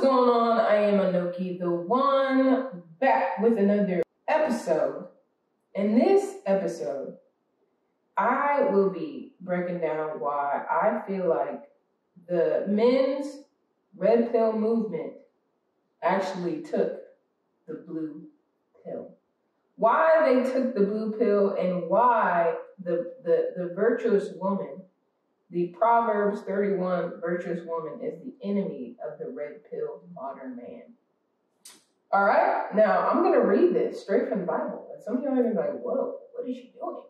going on? I am AnokhiTheOne, back with another episode. In this episode, I will be breaking down why I feel like the men's red pill movement actually took the blue pill. Why they took the blue pill and why the virtuous woman, the Proverbs 31 virtuous woman, is the enemy of the red pill modern man. All right, now I'm going to read this straight from the Bible. And some of y'all are going to be like, whoa, what is she doing?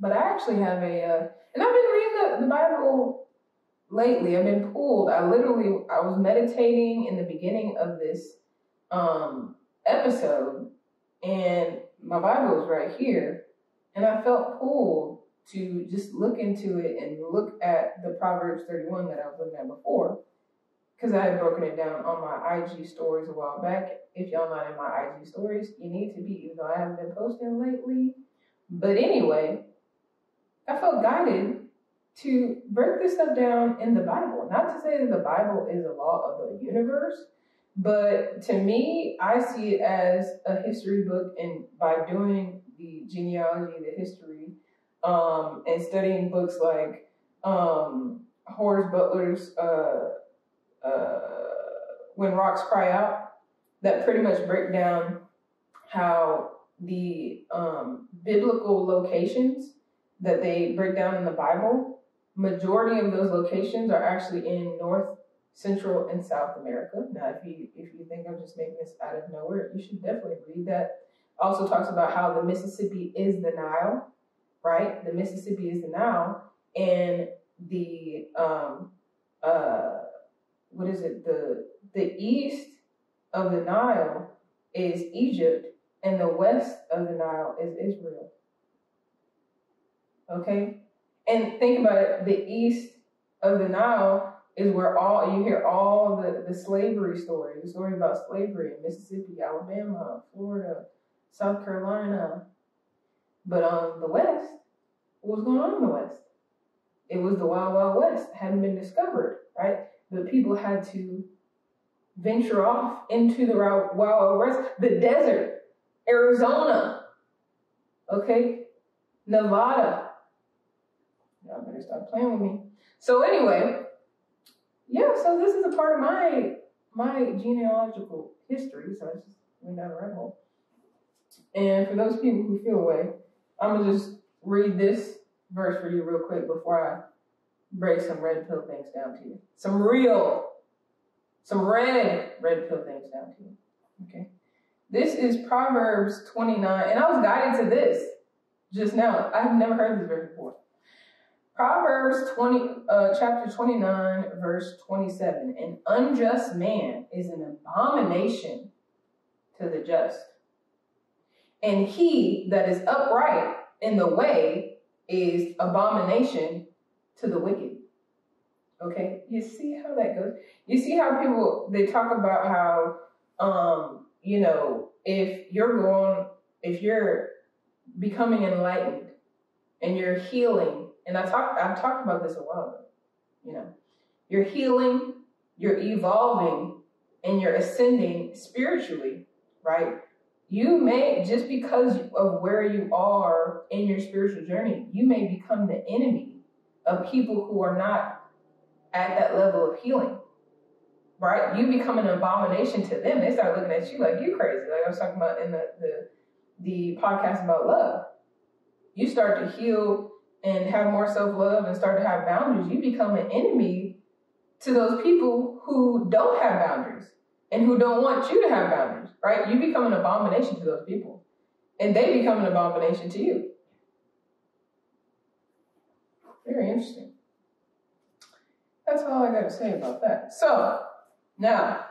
But I actually have and I've been reading the Bible lately. I've been pulled. I was meditating in the beginning of this episode, and my Bible was right here, and I felt pulled to just look into it and look at the Proverbs 31 that I was looking at before, because I had broken it down on my IG stories a while back. If y'all not in my IG stories, you need to be, even though I haven't been posting lately. But anyway, I felt guided to break this stuff down in the Bible. Not to say that the Bible is a law of the universe, but to me, I see it as a history book, and by doing the genealogy, the history, and studying books like Horace Butler's When Rocks Cry Out, that pretty much break down how the biblical locations that they break down in the Bible, majority of those locations are actually in North, Central, and South America. Now, if you think I'm just making this out of nowhere, you should definitely read that. Also talks about how the Mississippi is the Nile, right? The Mississippi is the Nile, and the what is it? The east of the Nile is Egypt, and the west of the Nile is Israel. Okay? And think about it, the east of the Nile is where you hear all the slavery stories, the story about slavery in Mississippi, Alabama, Florida, South Carolina. But on the west, what was going on in the west? It was the Wild Wild West. It hadn't been discovered, right? But people had to venture off into the Wild Wild West, the desert, Arizona, okay, Nevada. Y'all better stop playing with me. So anyway, yeah, so this is a part of my genealogical history, so I just went down a rabbit hole. And for those people who feel away, I'm going to just read this verse for you real quick before I break some red pill things down to you. Some red pill things down to you. Okay. This is Proverbs 29, and I was guided to this just now. I've never heard this verse before. Proverbs chapter 29, verse 27. An unjust man is an abomination to the just, and he that is upright in the way is abomination to the wicked. Okay, you see how that goes? You see how people, they talk about how, if you're becoming enlightened and you're healing, and I've talked about this a while ago, you're healing, you're evolving, and you're ascending spiritually, right? You may, just because of where you are in your spiritual journey, you may become the enemy of people who are not at that level of healing, right? You become an abomination to them. They start looking at you like you crazy. Like I was talking about in the podcast about love. You start to heal and have more self-love and start to have boundaries. You become an enemy to those people who don't have boundaries and who don't want you to have boundaries, right? You become an abomination to those people, and they become an abomination to you. Very interesting. That's all I got to say about that. So, now,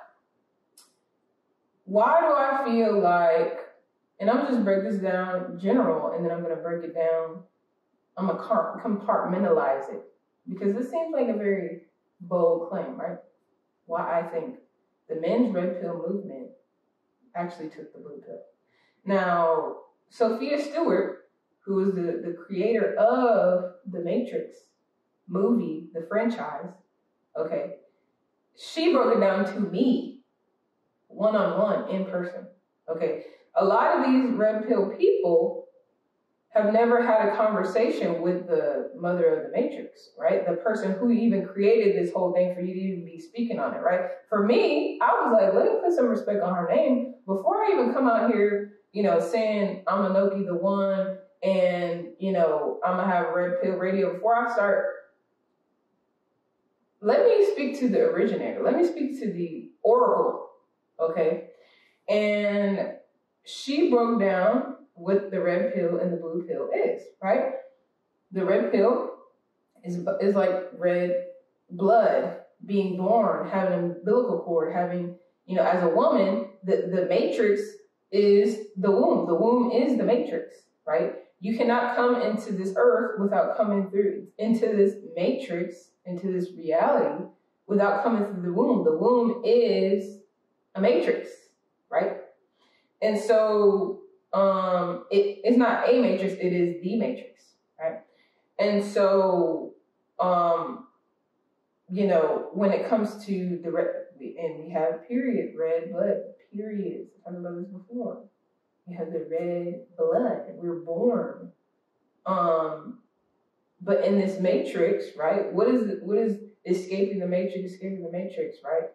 why do I feel like, and I'm just break this down general, and then I'm going to break it down, I'm going to compartmentalize it, because this seems like a very bold claim, right? Why I think the men's red pill movement actually took the blue pill. Now, Sophia Stewart, who is the creator of the Matrix movie, the franchise, okay, she broke it down to me, one-on-one, in person. Okay, a lot of these red pill people have never had a conversation with the mother of the matrix, right? The person who even created this whole thing for you to even be speaking on it, right? For me, I was like, let me put some respect on her name before I even come out here, saying I'm AnokhiTheOne and, I'm gonna have red pill radio. Before I start, let me speak to the originator. Let me speak to the oracle, okay? And she broke down what the red pill and the blue pill is, right? The red pill is like red blood, being born, having an umbilical cord, having, as a woman, the matrix is the womb. The womb is the matrix, right? You cannot come into this earth without coming through, into this matrix, into this reality, without coming through the womb. The womb is a matrix, right? And so it's not a matrix, it is the matrix, right? And so, when it comes to the red, and we have period, red blood, periods. I talked about this before. We have the red blood, we're born. But in this matrix, right? What is escaping the matrix? Escaping the matrix, right?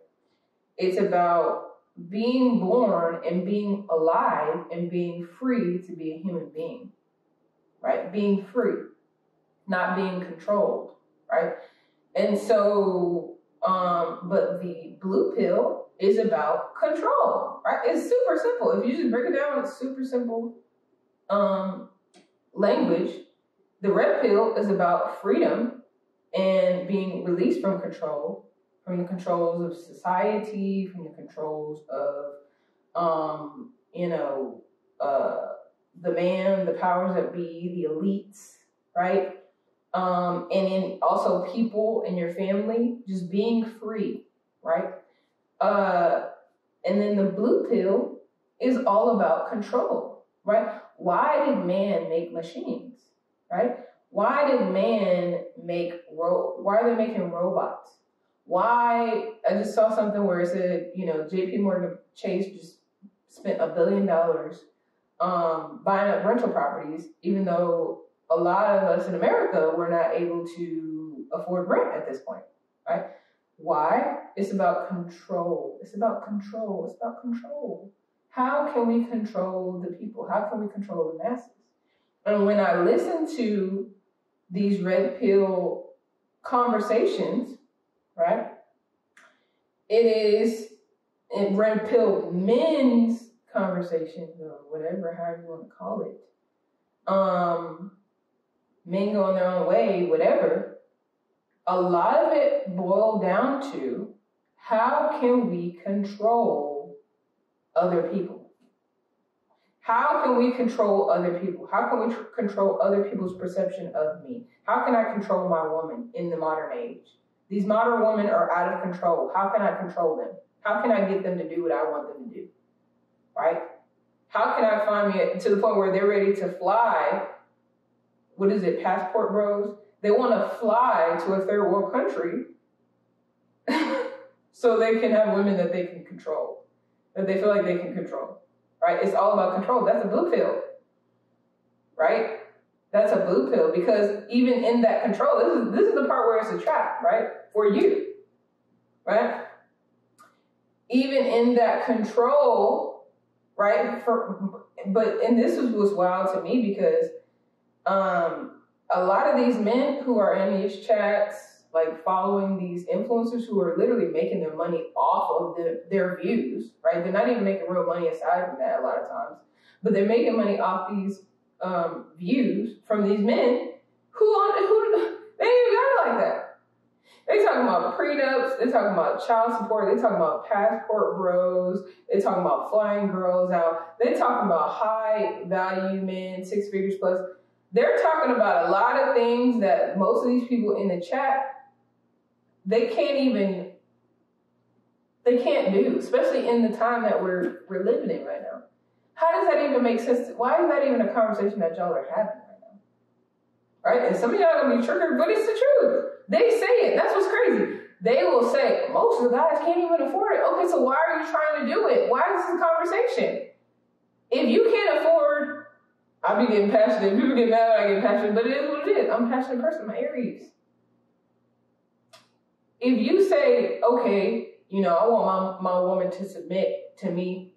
It's about being born and being alive and being free to be a human being, right? Being free, not being controlled, right? And so, but the blue pill is about control, right? It's super simple. If you just break it down, it's super simple language. The red pill is about freedom and being released from control, from the controls of society, from the controls of, the man, the powers that be, the elites, right? And then also people in your family, just being free, right? And then the blue pill is all about control, right? Why did man make machines, right? Why did man make, why are they making robots? Why, I just saw something where it said, JP Morgan Chase just spent $1 billion buying up rental properties, even though a lot of us in America were not able to afford rent at this point, right? Why? It's about control. It's about control. It's about control. How can we control the people? How can we control the masses? And when I listen to these red pill conversations, right? It is in red pill men's conversations, or whatever, however you want to call it. Men going their own way, whatever. A lot of it boiled down to how can we control other people? How can we control other people? How can we control other people's perception of me? How can I control my woman in the modern age? These modern women are out of control. How can I control them? How can I get them to do what I want them to do? Right? How can I find me to the point where they're ready to fly? What is it? Passport bros? They want to fly to a third world country so they can have women that they can control, that they feel like they can control. Right? It's all about control. That's a blue pill. Right? That's a blue pill, because even in that control, this is the part where it's a trap, right? For you, right? Even in that control, right? And this was wild to me, because a lot of these men who are in these chats, like following these influencers who are literally making their money off of their views, right? They're not even making real money aside from that a lot of times, but they're making money off these views from these men who they ain't even got it like that. They talking about prenups, they talking about child support, they talking about passport bros, they talking about flying girls out, they talking about high value men, 6 figures plus. They're talking about a lot of things that most of these people in the chat, they can't do, especially in the time that we're living in right now. How does that even make sense? Why is that even a conversation that y'all are having right now? Right? And some of y'all are going to be triggered, but it's the truth. They say it. That's what's crazy. they will say, most of the guys can't even afford it. Okay, so why are you trying to do it? Why is this a conversation? If you can't afford, I'll be getting passionate. People get mad when I get passionate, but it is what it is. I'm a passionate person. I'm Aries. If you say, okay, you know, I want my woman to submit to me,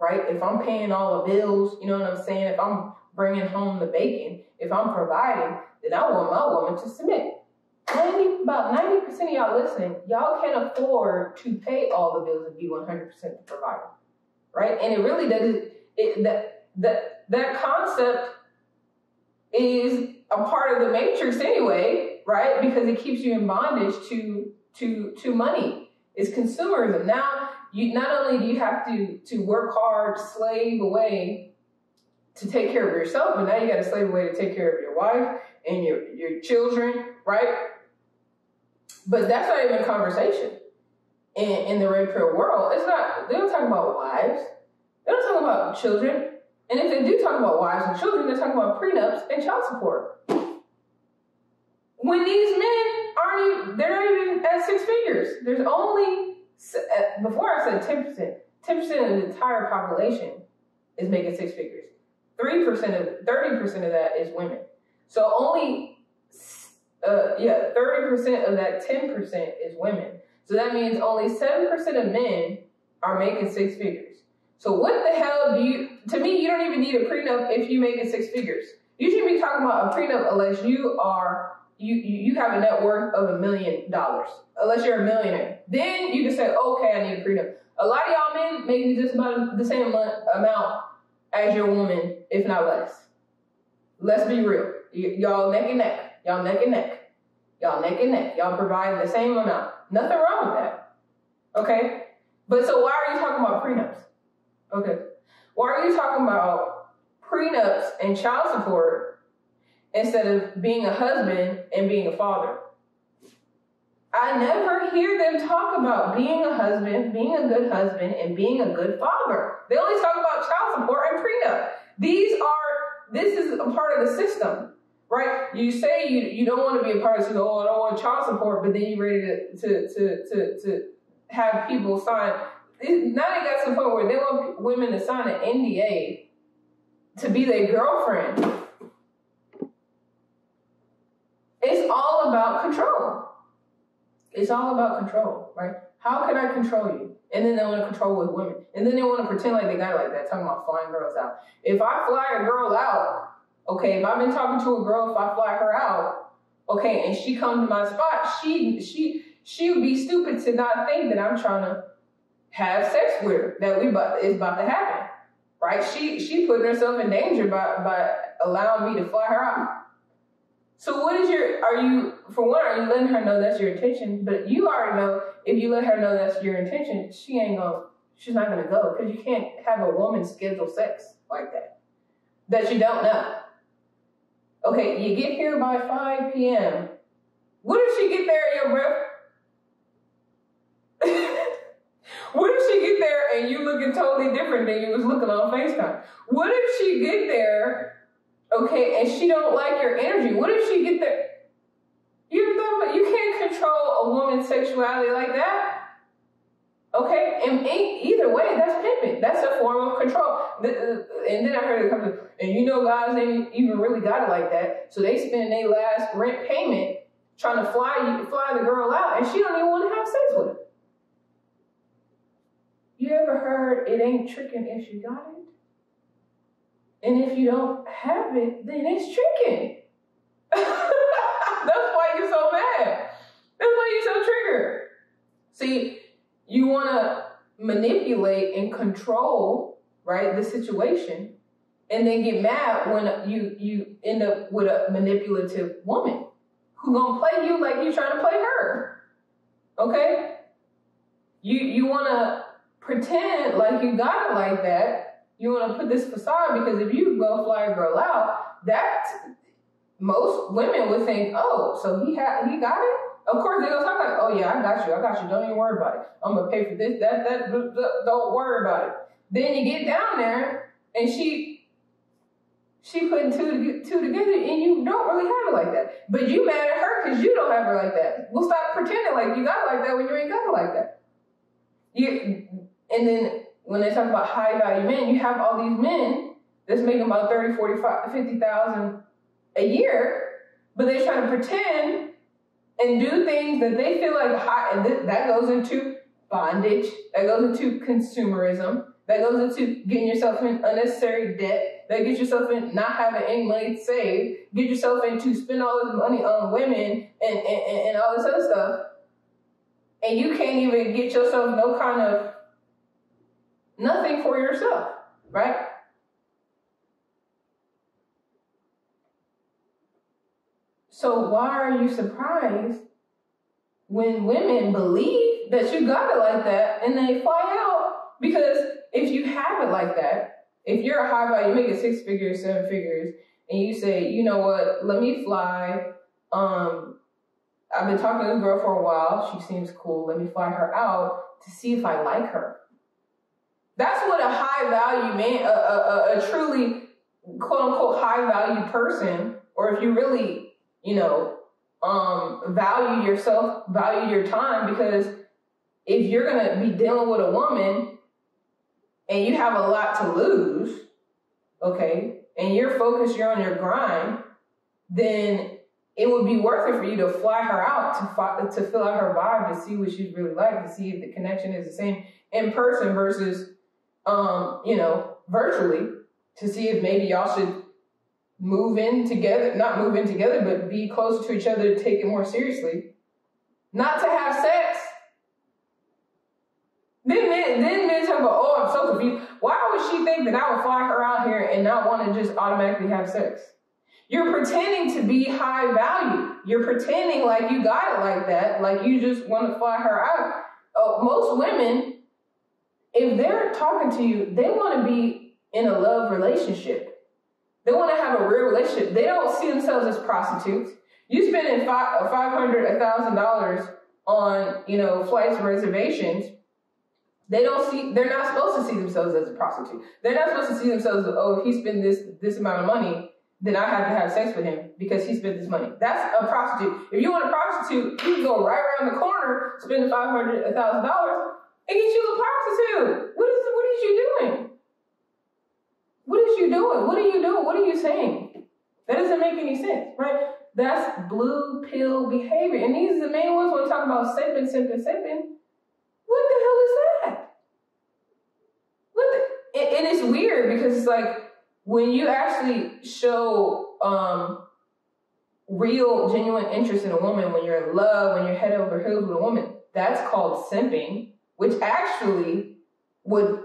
right? If I'm paying all the bills, you know what I'm saying? If I'm bringing home the bacon, if I'm providing, then I want my woman to submit. About 90% of y'all listening, y'all can't afford to pay all the bills and be 100% the provider, right? And it really doesn't, that concept is a part of the matrix anyway, right? Because it keeps you in bondage to money. It's consumerism. Now, not only do you have to work hard, slave away to take care of yourself, but now you got to slave away to take care of your wife and your children, right? But that's not even a conversation in the red pill world. It's not. They don't talk about wives. They don't talk about children. And if they do talk about wives and children, they're talking about prenups and child support. When these men they're not even at six figures. There's only, before I said 10%, 10% of the entire population is making six figures. 30% of that is women. So only 30% of that 10% is women. So that means only 7% of men are making six figures. So what the hell to me, you don't even need a prenup if you make it six figures. You shouldn't be talking about a prenup unless you have a net worth of $1 million, unless you're a millionaire. Then you can say, okay, I need a prenup. A lot of y'all men make just about the same amount as your woman, if not less. Let's be real. Y'all neck and neck. Y'all neck and neck. Y'all neck and neck. Y'all provide the same amount. Nothing wrong with that. Okay? But so why are you talking about prenups? Okay. Why are you talking about prenups and child support instead of being a husband and being a father? I never hear them talk about being a husband, being a good husband, and being a good father. They only talk about child support and prenup. This is a part of the system. Right? You say you don't want to be a part of it. Oh, I don't want child support, but then you're ready to have people sign. Now they got to the point where they want women to sign an NDA to be their girlfriend. It's all about control. It's all about control, right? How can I control you? And then they want to control with women. And then they want to pretend like they got it like that, talking about flying girls out. If I fly a girl out, okay, if I've been talking to a girl, if I fly her out, okay, and she comes to my spot, she would be stupid to not think that I'm trying to have sex with her, that is about to happen, right? She putting herself in danger by allowing me to fly her out. So are you letting her know that's your intention? But you already know if you let her know that's your intention, she's not gonna go, because you can't have a woman schedule sex like that you don't know. Okay, you get here by 5 p.m. What if she get there in your breath? What if she get there and you looking totally different than you was looking on FaceTime? What if she get there, okay, and she don't like your energy? What if she get there? You ever thought about, you can't control a woman's sexuality like that? Okay, and either way, that's pimping. That's a form of control. And then I heard it come to, and you know guys ain't even really got it like that, so they spend their last rent payment trying to fly the girl out, and she don't even want to have sex with her. You ever heard it ain't tricking if you got it? And if you don't have it, then it's tricking. That's why you're so mad. That's why you're so triggered. See, you want to manipulate and control, right, the situation, and then get mad when you end up with a manipulative woman who gonna play you like you're trying to play her. Okay? You want to pretend like you got it like that. You want to put this facade, because if you go fly a girl out, most women would think, oh, so he got it? Of course, they're going to talk like, oh, yeah, I got you. Don't even worry about it. I'm going to pay for this, that, don't worry about it. Then you get down there, and she she putting two together, and you don't really have it like that. But you mad at her because you don't have it like that. Well, stop pretending like you got it like that when you ain't got it like that. And then when they talk about high value men, you have all these men that's making about 30, 45, 50,000 a year, but they're trying to pretend and do things that they feel like high, and that goes into bondage, that goes into consumerism, that goes into getting yourself in unnecessary debt, that gets yourself in not having any money to save, get yourself into spend all this money on women and all this other stuff, and you can't even get yourself no kind of nothing for yourself, right? So why are you surprised when women believe that you got it like that and they fly out? Because if you have it like that, if you're a high value, you make it 6 figures, 7 figures, and you say, you know what, let me fly. I've been talking to this girl for a while. She seems cool. Let me fly her out to see if I like her. That's what a high value man, a truly quote unquote high value person, or if you really, value yourself, value your time, because if you're going to be dealing with a woman and you have a lot to lose, okay, and you're focused, you're on your grind, then it would be worth it for you to fly her out to fill out her vibe, to see what she's really like, to see if the connection is the same in person versus, virtually, to see if maybe y'all should move in together, not move in together, but be closer to each other to take it more seriously. Not to have sex. Then men talk about, oh, I'm so confused. Why would she think that I would fly her out here and not want to just automatically have sex? You're pretending to be high value. You're pretending like you got it like that, like you just want to fly her out. Most women, if they're talking to you, they want to be in a love relationship. They want to have a real relationship. They don't see themselves as prostitutes. You spending $500, $1,000 on, flights and reservations. They're not supposed to see themselves as a prostitute. They're not supposed to see themselves as, oh, if he spent this amount of money, then I have to have sex with him because he spent this money. That's a prostitute. If you want a prostitute, you can go right around the corner, spend $500, $1,000, and get you a prostitute. What is you doing? What is you doing? What are you doing? What are you saying? That doesn't make any sense, right? That's blue pill behavior. And these are the main ones when we talk about simping. What the hell is that? And it's weird because it's like when you actually show real, genuine interest in a woman, when you're in love, when you're head over heels with a woman, that's called simping, which actually what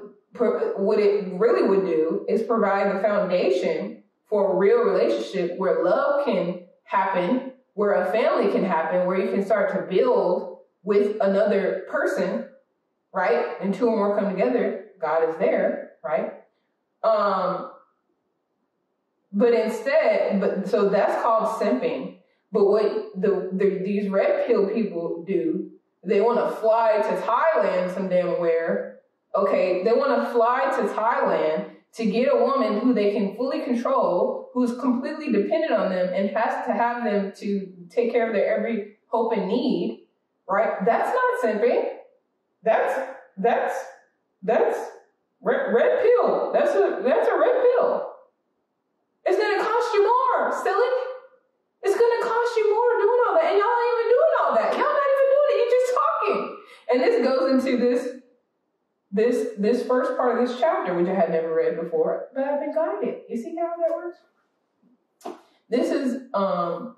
it really would do is provide the foundation for a real relationship where love can happen, where a family can happen, where you can start to build with another person, right? And 2 or more come together, God is there, right? So that's called simping. But what these red pill people do, they want to fly to Thailand some damn where. Okay, they want to fly to Thailand to get a woman who they can fully control, who's completely dependent on them and has to have them to take care of their every hope and need, right? That's not simping. That's red pill. That's a red pill. It's gonna cost you more, silly. It's gonna cost you more doing all that, and y'all ain't even doing all that. Y'all not even doing it. You're just talking. And this goes into this first part of this chapter, which I had never read before, but I've been guided. You see how that works? This is a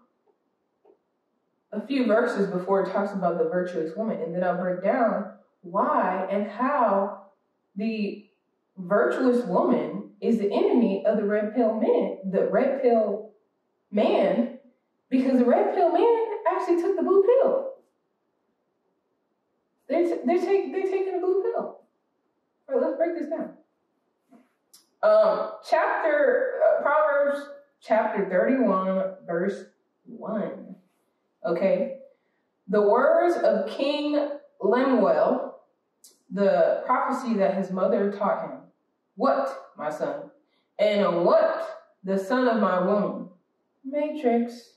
few verses before it talks about the virtuous woman, and then I'll break down why and how the virtuous woman is the enemy of the red pill man, because the red pill man actually took the blue pill. They're taking the blue pill. All right, let's break this down. Proverbs chapter 31, verse 1. Okay. The words of King Lemuel, the prophecy that his mother taught him. What, my son? And what the son of my womb? Matrix.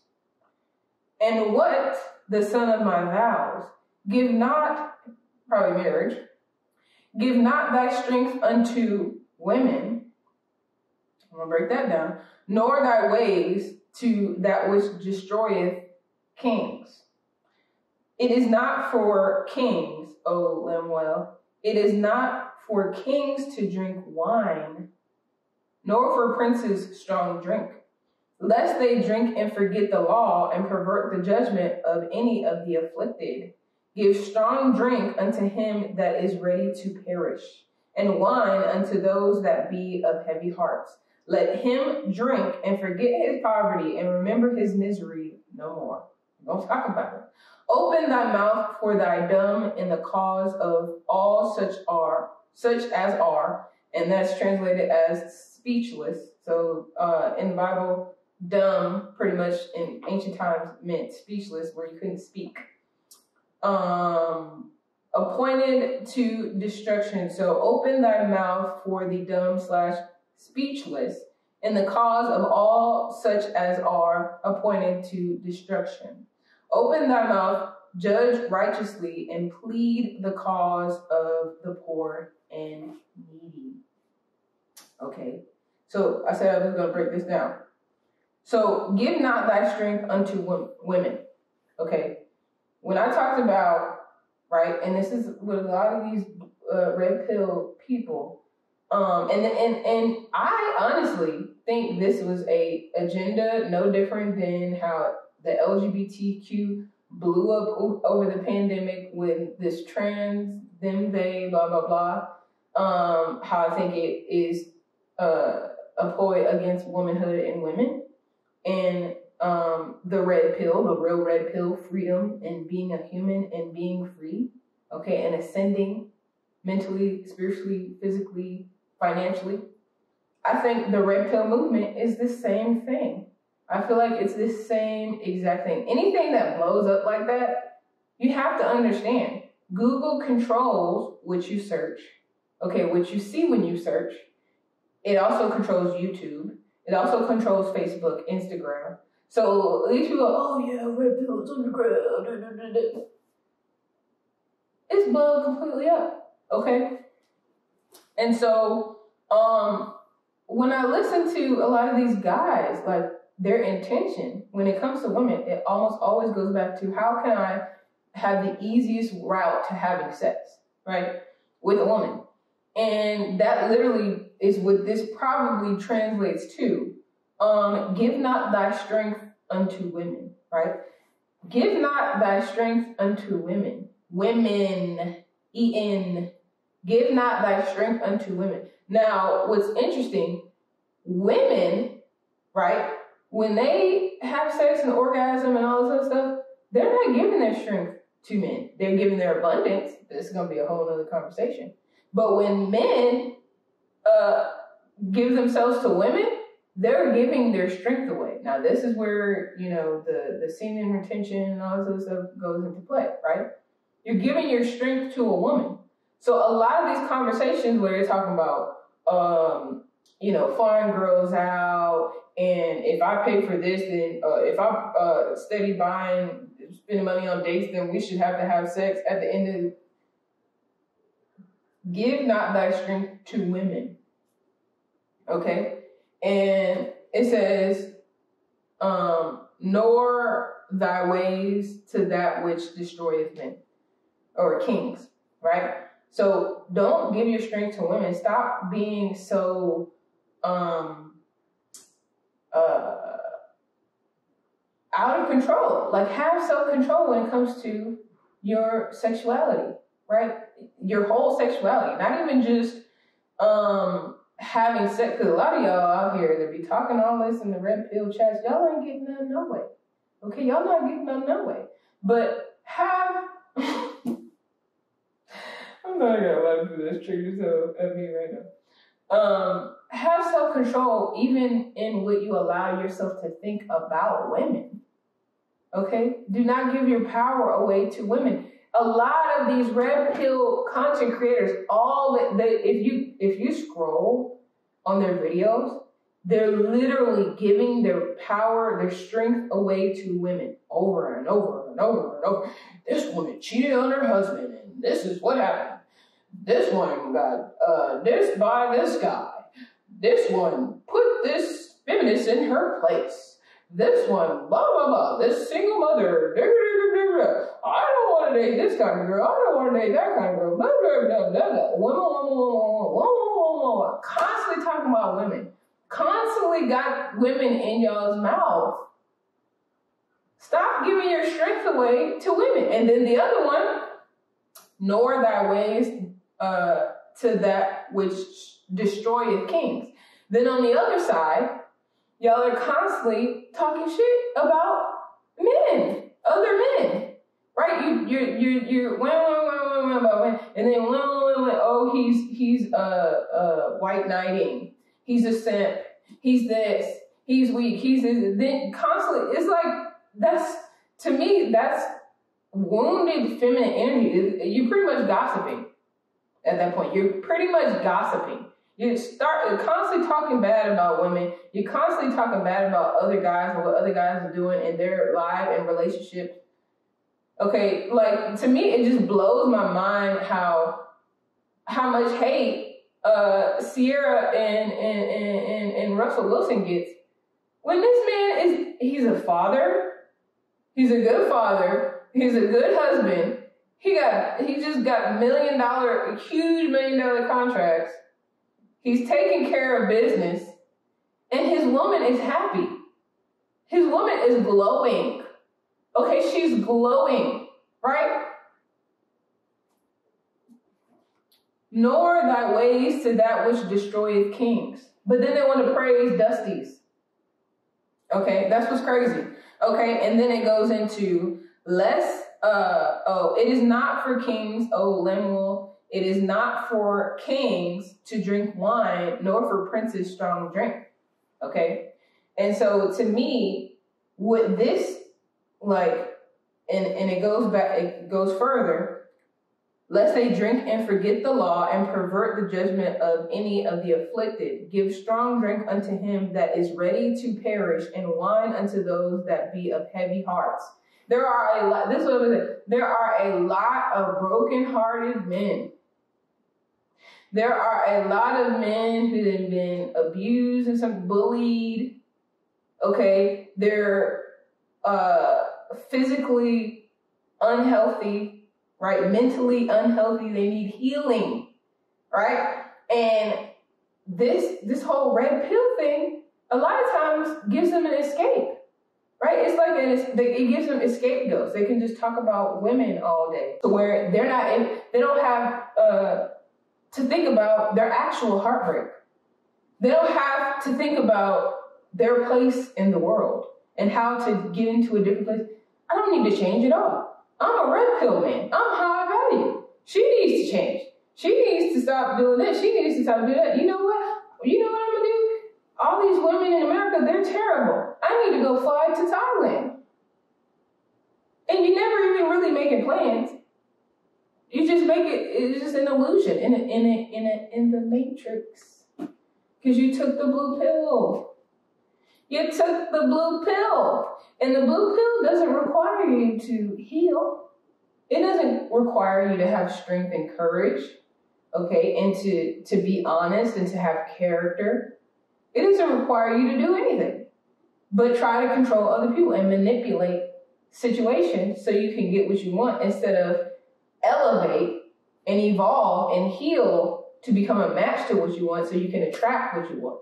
And what? The son of my vows. Give not, probably marriage, give not thy strength unto women. I'm going to break that down. Nor thy ways to that which destroyeth kings. It is not for kings, O Lemuel. It is not for kings to drink wine, nor for princes strong drink, lest they drink and forget the law and pervert the judgment of any of the afflicted. Give strong drink unto him that is ready to perish, and wine unto those that be of heavy hearts. Let him drink and forget his poverty and remember his misery no more. Don't talk about it. Open thy mouth for thy dumb in the cause of all such as are, and that's translated as speechless. So in the Bible, dumb pretty much in ancient times meant speechless, where you couldn't speak. Appointed to destruction. So open thy mouth for the dumb / speechless in the cause of all such as are appointed to destruction. Open thy mouth, judge righteously, and plead the cause of the poor and needy. Okay, so I said I was going to break this down. So give not thy strength unto women. Okay, when I talked about, right, and this is with a lot of these red pill people, and I honestly think this was a agenda no different than how the LGBTQ blew up over the pandemic with this trans, them, they, blah, blah, blah. How I think it is a ploy against womanhood and women. And the red pill, the real red pill, freedom and being a human and being free, okay, and ascending mentally, spiritually, physically, financially. I think the red pill movement is the same thing. I feel like it's the same exact thing. Anything that blows up like that, you have to understand. Google controls what you search. Okay, what you see when you search. It also controls YouTube. It also controls Facebook, Instagram. So these people, oh yeah, red pills on the ground. It's blown completely up. Okay? And so when I listen to a lot of these guys, like, their intention when it comes to women, it almost always goes back to how can I have the easiest route to having sex, right, with a woman. And that literally is what this probably translates to. Give not thy strength unto women, right? Give not thy strength unto women. Women, E-N. Give not thy strength unto women. Now, what's interesting, women, right, when they have sex and orgasm and all this other stuff, they're not giving their strength to men. They're giving their abundance. This is going to be a whole other conversation. But when men give themselves to women, they're giving their strength away. Now, this is where, you know, the semen retention and all this other stuff goes into play, right? You're giving your strength to a woman. So a lot of these conversations where you're talking about, you know, flying girls out, and if I pay for this, then if I steady buying, spending money on dates, then we should have to have sex at the end of the... Give not thy strength to women. Okay? And it says, nor thy ways to that which destroyeth men, or kings, right? So don't give your strength to women. Stop being so out of control. Like, have self-control when it comes to your sexuality, right? Your whole sexuality, not even just having sex. Because a lot of y'all out here that be talking all this in the red pill chats, y'all ain't getting none no way. Okay, y'all not getting none no way. But have I'm not gonna laugh for this trigger so at me right now. Have self-control even in what you allow yourself to think about women. Okay? Do not give your power away to women. A lot of these red pill content creators, if you scroll on their videos, They're literally giving their power, their strength away to women over and over and over and over. This woman cheated on her husband, and this is what happened. This one got this by this guy. This one put this feminist in her place. This one, blah, blah, blah. This single mother, I don't want to date this kind of girl. I don't want to date that kind of girl. Blah, blah, blah, blah, blah. Women. Constantly talking about women. Constantly got women in y'all's mouth. Stop giving your strength away to women. And then the other one, nor thy ways to that which destroyeth kings. Then on the other side, y'all are constantly talking shit about men, other men, right? You're about women, and then oh, he's white knighting, he's a simp, he's this, he's weak, he's this. Then constantly, it's like to me that's wounded feminine energy. You're pretty much gossiping at that point. You're pretty much gossiping. You start constantly talking bad about women. You're constantly talking bad about other guys and what other guys are doing in their life and relationships. Okay, like to me, it just blows my mind how much hate Sierra and Russell Wilson gets. When this man he's a father, he's a good father, he's a good husband. He just got huge $1 million contracts. He's taking care of business, and his woman is happy. His woman is glowing. Okay, she's glowing, right? Nor thy ways to that which destroyeth kings. But then they want to praise Dusties. Okay, that's what's crazy. Okay, and then it goes into it is not for kings, O Lemuel. It is not for kings to drink wine, nor for princes strong drink. Okay? And so to me, with this, like, and it goes further, lest they drink and forget the law and pervert the judgment of any of the afflicted. Give strong drink unto him that is ready to perish, and wine unto those that be of heavy hearts. There are a lot of broken-hearted men. There are a lot of men who have been abused and some bullied. Okay, they're physically unhealthy, right? Mentally unhealthy. They need healing, right? And this whole red pill thing, a lot of times gives them an escape, right? It's like it gives them scapegoats. They can just talk about women all day, to where they don't have to think about their actual heartbreak. They don't have to think about their place in the world and how to get into a different place. I don't need to change at all. I'm a red pill man. I'm high value. She needs to change. She needs to stop doing this. She needs to stop doing that. You know what? You know what I'm going to do? All these women in America, they're terrible. I need to go fly to Thailand. And you never even really making plans. You just make it's just an illusion in the matrix. Because you took the blue pill. You took the blue pill. And the blue pill doesn't require you to heal. It doesn't require you to have strength and courage, okay, and to be honest and to have character. It doesn't require you to do anything but try to control other people and manipulate situations so you can get what you want, instead of elevate and evolve and heal to become a match to what you want so you can attract what you want.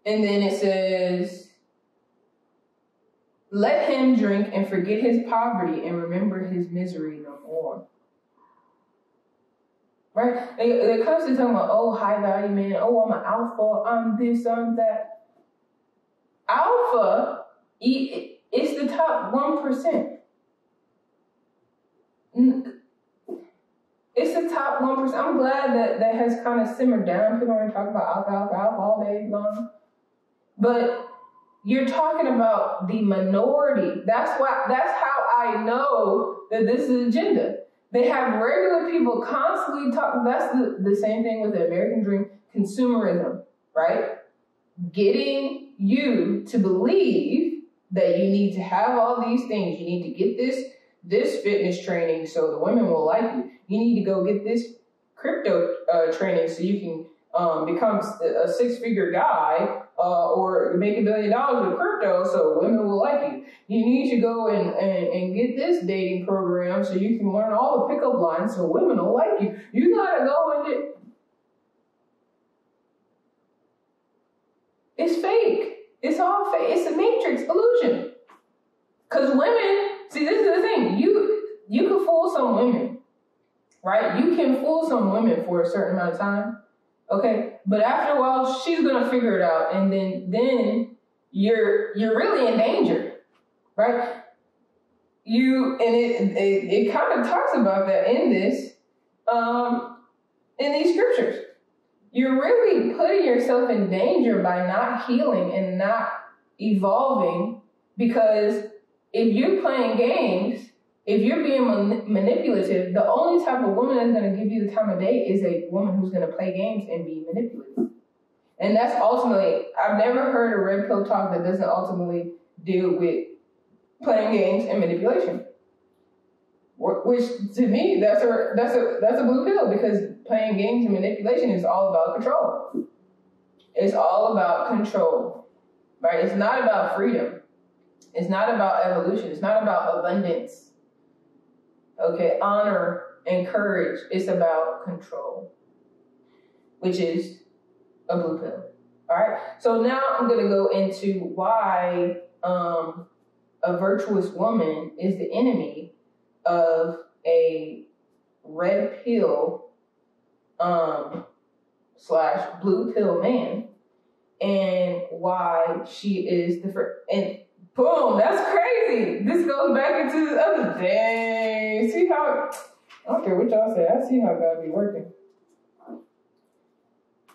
And then it says, let him drink and forget his poverty and remember his misery no more. Right? They're constantly talking about, oh, high value man, oh, I'm an alpha, I'm this, I'm that. Alpha, it's the top 1%. It's the top 1%. I'm glad that has kind of simmered down. People aren't talking about alpha all day long. But you're talking about the minority. That's how I know that this is agenda. They have regular people constantly talk. That's the same thing with the American dream, consumerism, right? Getting you to believe that you need to have all these things. You need to get this fitness training so the women will like you. You need to go get this crypto training so you can become a six-figure guy or make $1 billion with crypto so women will like you. You need to go and get this dating program so you can learn all the pickup lines so women will like you. You gotta go and get... It's fake. It's all fake. It's a matrix illusion. Because women, see, this is the thing. You can fool some women, right? You can fool some women for a certain amount of time, okay? But after a while, she's gonna figure it out, and then you're really in danger, right? It kind of talks about that in this, in these scriptures. You're really putting yourself in danger by not healing and not evolving, because if you're playing games, if you're being manipulative, the only type of woman that's going to give you the time of day is a woman who's going to play games and be manipulative. And that's ultimately, I've never heard a red pill talk that doesn't ultimately deal with playing games and manipulation. Which to me, that's a blue pill, because playing games and manipulation is all about control. It's all about control, right? It's not about freedom. It's not about evolution. It's not about abundance. Okay, honor and courage. It's about control, which is a blue pill. All right. So now I'm going to go into why a virtuous woman is the enemy of a red pill / blue pill man, and why she is the first. And boom, that's crazy. This goes back into the other day. See how, I don't care what y'all say, I see how God be working.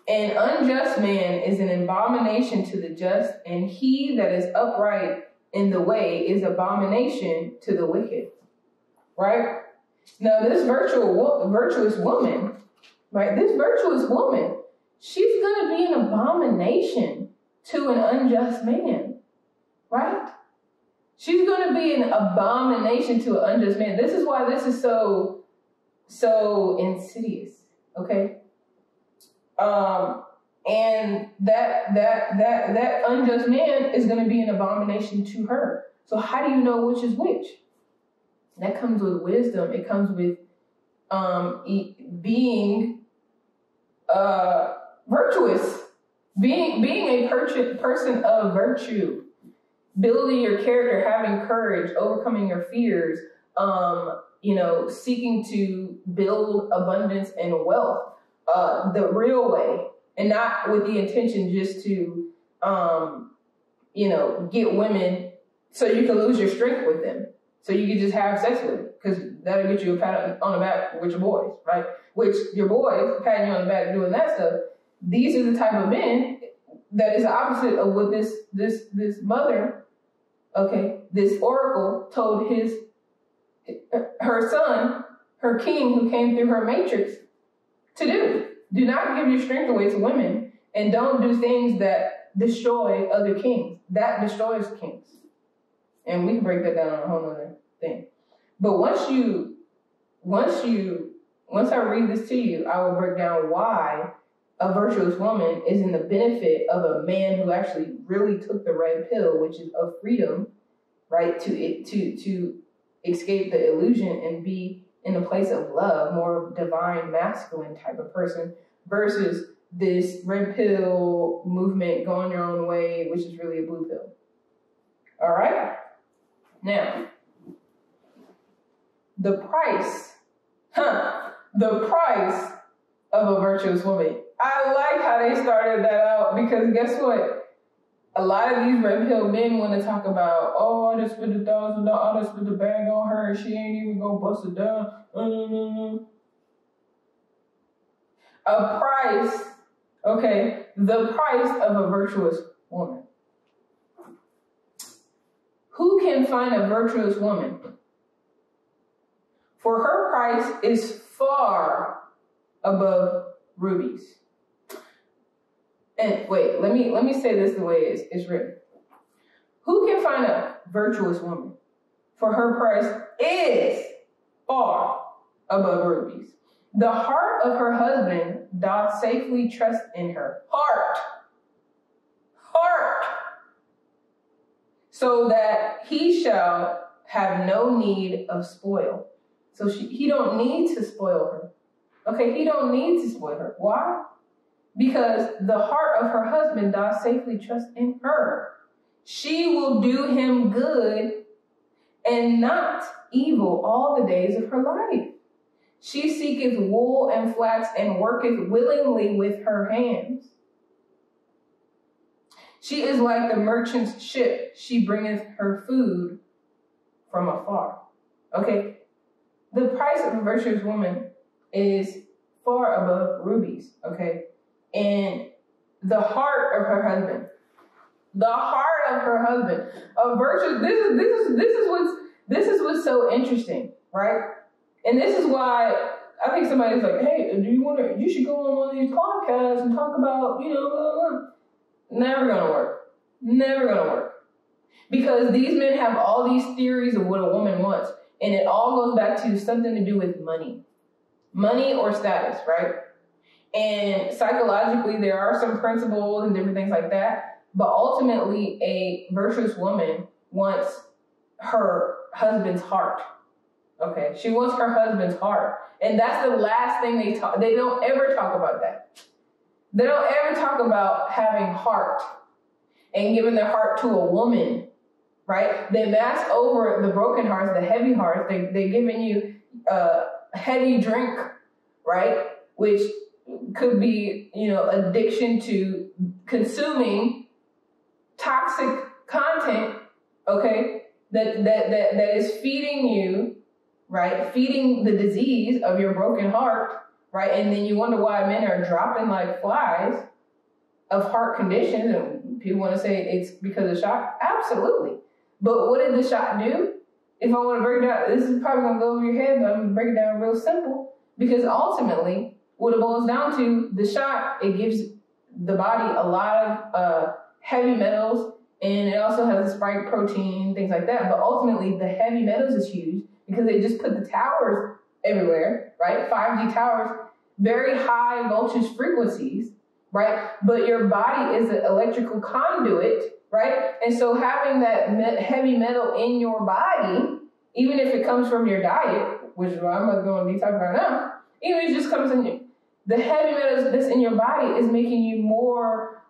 An unjust man is an abomination to the just, and he that is upright in the way is abomination to the wicked. Right? Now, this virtuous woman, right? This virtuous woman, she's going to be an abomination to an unjust man. Right? She's going to be an abomination to an unjust man. This is why this is so insidious. Okay? And that unjust man is going to be an abomination to her. So how do you know which is which? That comes with wisdom. It comes with being virtuous, being a person of virtue, building your character, having courage, overcoming your fears, seeking to build abundance and wealth the real way, and not with the intention just to get women so you can lose your strength with them. So you can just have sex with them, because that'll get you a pat on the back with your boys, right? Which your boys patting you on the back doing that stuff. These are the type of men that is the opposite of what this mother, okay, this oracle told her son, her king who came through her matrix, to do. Do not give your strength away to women, and don't do things that destroy other kings. That destroys kings. And we can break that down on a whole other thing. But once I read this to you, I will break down why a virtuous woman is in the benefit of a man who actually really took the red pill, which is of freedom, right? To escape the illusion and be in a place of love, more divine masculine type of person, versus this red pill movement going your own way, which is really a blue pill. All right? Now, the price of a virtuous woman. I like how they started that out, because guess what? A lot of these red pill men want to talk about, oh, I just spent $1,000, I just spent a bag on her, and she ain't even gonna bust it down. A price, okay, the price of a virtuous woman. Who can find a virtuous woman? for her price is far above rubies. And wait, let me say this the way it's written. Who can find a virtuous woman? For her price is far above rubies. The heart of her husband doth safely trust in her. Heart. So that he shall have no need of spoil. So he don't need to spoil her. Okay, he don't need to spoil her. Why? Because the heart of her husband doth safely trust in her. She will do him good and not evil all the days of her life. She seeketh wool and flax and worketh willingly with her hands. She is like the merchant's ship. She bringeth her food from afar. Okay, the price of a virtuous woman is far above rubies. Okay, and the heart of her husband, a virtuous. This is what's so interesting, right? And this is why I think somebody's like, hey, you should go on one of these podcasts and talk about, blah, blah, blah. Never gonna work. Because these men have all these theories of what a woman wants. And it all goes back to something to do with money. Money or status, right? And psychologically, there are some principles and different things like that. But ultimately, a virtuous woman wants her husband's heart. Okay, she wants her husband's heart. And that's the last thing they don't ever talk about that. They don't ever talk about having heart and giving their heart to a woman, right? They mask over the broken hearts, the heavy hearts. They're giving you a heavy drink, right? Which could be, addiction to consuming toxic content, okay? That is feeding you, right? Feeding the disease of your broken heart. Right, and then you wonder why men are dropping like flies of heart conditions, and people want to say it's because of shot. Absolutely, but what did the shot do? If I want to break it down, this is probably going to go over your head, but I'm going to break it down real simple. Because ultimately, what it boils down to, the shot, it gives the body a lot of heavy metals, and it also has a spike protein, things like that. But ultimately, the heavy metals is huge because they just put the towers everywhere, right? 5G towers, very high voltage frequencies, right? But your body is an electrical conduit, right? And so having that heavy metal in your body, even if it comes from your diet, which is what I'm going to be talking about now, even if it just comes in you, the heavy metals that's in your body is making you more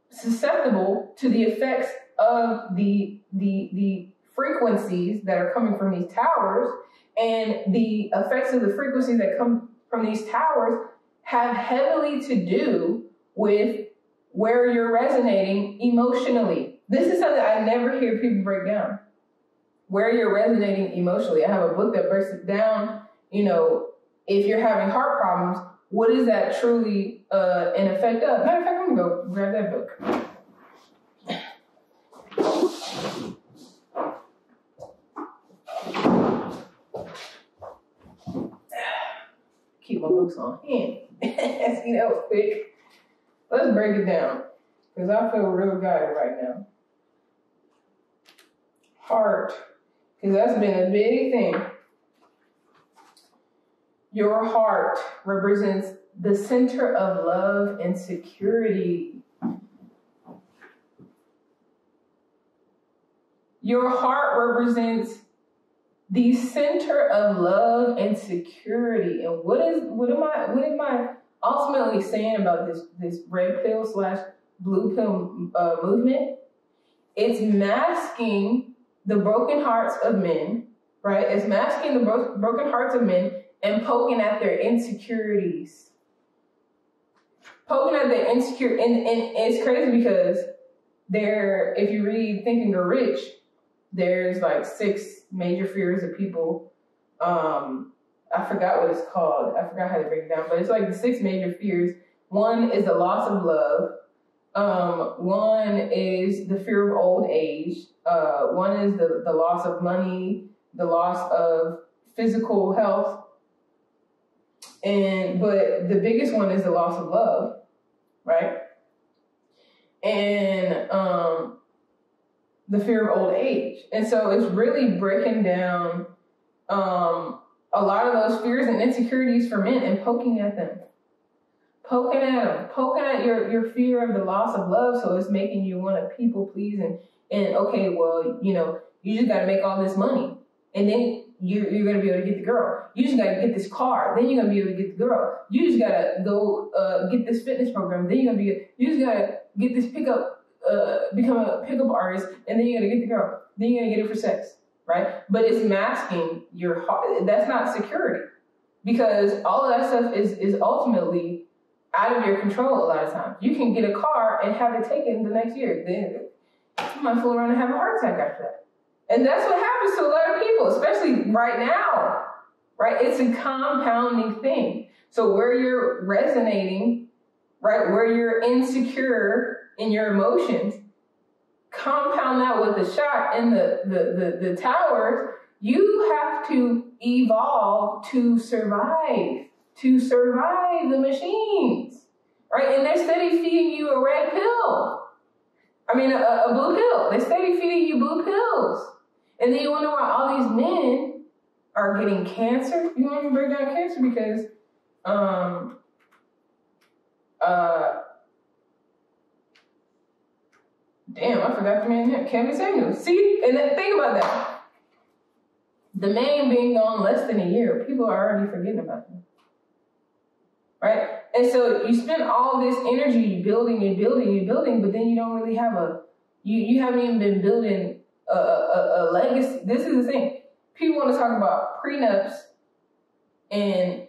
susceptible to the effects of the frequencies that are coming from these towers, and the effects of the frequencies that come from these towers have heavily to do with where you're resonating emotionally. This is something I never hear people break down. Where you're resonating emotionally. I have a book that breaks it down, if you're having heart problems, what is that truly an effect of? Matter of fact, I'm going to go grab that book. Keep my books on hand. See, that was quick. Let's break it down, because I feel real guided right now. Heart, because that's been a big thing. Your heart represents the center of love and security. Your heart represents the center of love and security. And what am I ultimately saying about this red pill / blue pill movement? It's masking the broken hearts of men, right? It's masking the broken hearts of men and poking at their insecurities. And it's crazy because if you read Think and Grow Rich, there's like 6 major fears of people. I forgot what it's called. I forgot how to break it down, but it's like the 6 major fears. One is the loss of love. One is the fear of old age. One is the loss of money. the loss of physical health, but the biggest one is the loss of love, right? And the fear of old age. And so it's really breaking down a lot of those fears and insecurities for men and poking at them. Poking at your fear of the loss of love. So it's making you want to people please and okay, well, you just got to make all this money. And then you're going to be able to get the girl. You just got to get this car. Then you're going to be able to get the girl. You just got to go get this fitness program. Then you just got to get this pickup, become a pickup artist. And then you're going to get the girl. Then you're going to get it for sex, right? But it's masking your heart. That's not security, because all of that stuff is ultimately out of your control a lot of times. You can get a car and have it taken the next year. Then you might fool around and have a heart attack after that. And that's what happens to a lot of people, especially right now, right? It's a compounding thing. So where you're resonating, right, where you're insecure in your emotions, compound that with the shot in the towers, you have to evolve to survive the machines, right? And they're steady feeding you a red pill. I mean, a blue pill. They're steady feeding you blue pills. And then you wonder why all these men are getting cancer. You want to break down cancer because, damn, I forgot the man's name. Kevin Samuels. See? And then think about that. The man being gone less than a year, people are already forgetting about him. Right? And so you spend all this energy building, but then you don't really have you haven't even been building a legacy. This is the thing. People want to talk about prenups and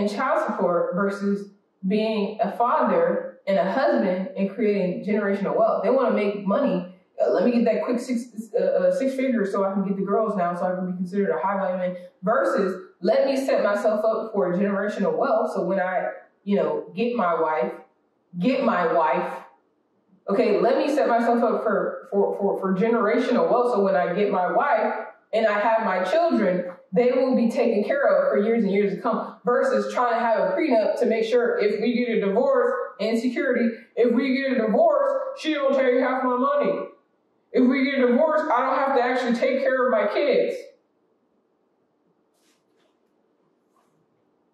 child support versus being a father and a husband and creating generational wealth. They want to make money. Let me get that quick six figure so I can get the girls now, so I can be considered a high value man. Versus, let me set myself up for generational wealth. So when I, get my wife. Okay, let me set myself up for generational wealth. So when I get my wife and I have my children, they will be taken care of for years and years to come. Versus trying to have a prenup to make sure if we get a divorce, insecurity, if we get a divorce, she don't take half my money. If we get a divorce, I don't have to actually take care of my kids.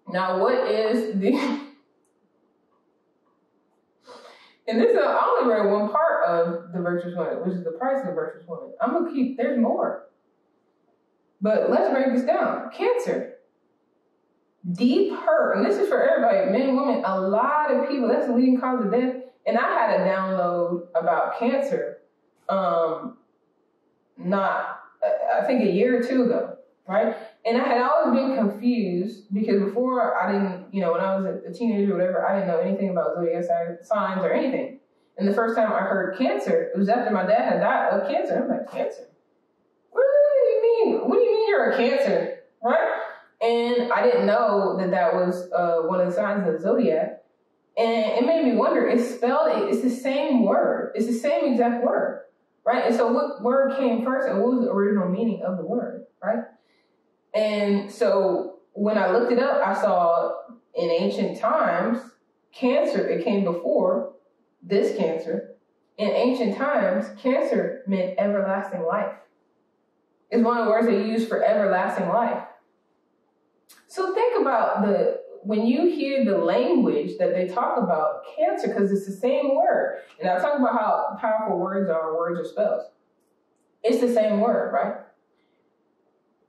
Now, what is the... And this is, I only read one part of The Virtuous Woman, which is the price of the virtuous woman. I'm going to keep, there's more. But let's break this down. Cancer. Deep hurt. And this is for everybody, men, women, a lot of people. That's the leading cause of death. And I had a download about cancer, I think a year or two ago, right? And I had always been confused because before I didn't, when I was a teenager or whatever, I didn't know anything about zodiac signs or anything. And the first time I heard cancer, it was after my dad had died of cancer. I'm like, cancer? What do you mean? What do you mean you're a Cancer, right? And I didn't know that was one of the signs of the zodiac. And it made me wonder, it's the same word. It's the same exact word, right? And so what word came first and what was the original meaning of the word, right? And so when I looked it up, I saw in ancient times, cancer, it came before this cancer. In ancient times, cancer meant everlasting life. It's one of the words they use for everlasting life. So think about when you hear the language that they talk about cancer, because it's the same word. And I talk about how powerful words are spells. It's the same word, right?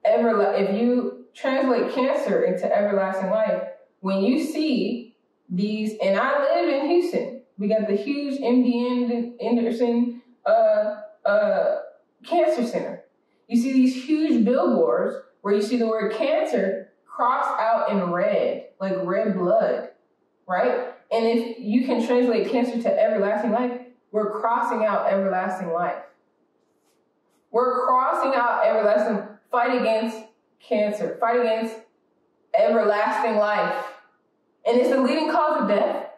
If you translate cancer into everlasting life, when you see these, and I live in Houston, we got the huge MD Anderson Cancer Center. You see these huge billboards where you see the word cancer crossed out in red, like red blood, right? And if you can translate cancer to everlasting life, we're crossing out everlasting life. We're crossing out everlasting. Fight against cancer. Fight against everlasting life. And it's the leading cause of death.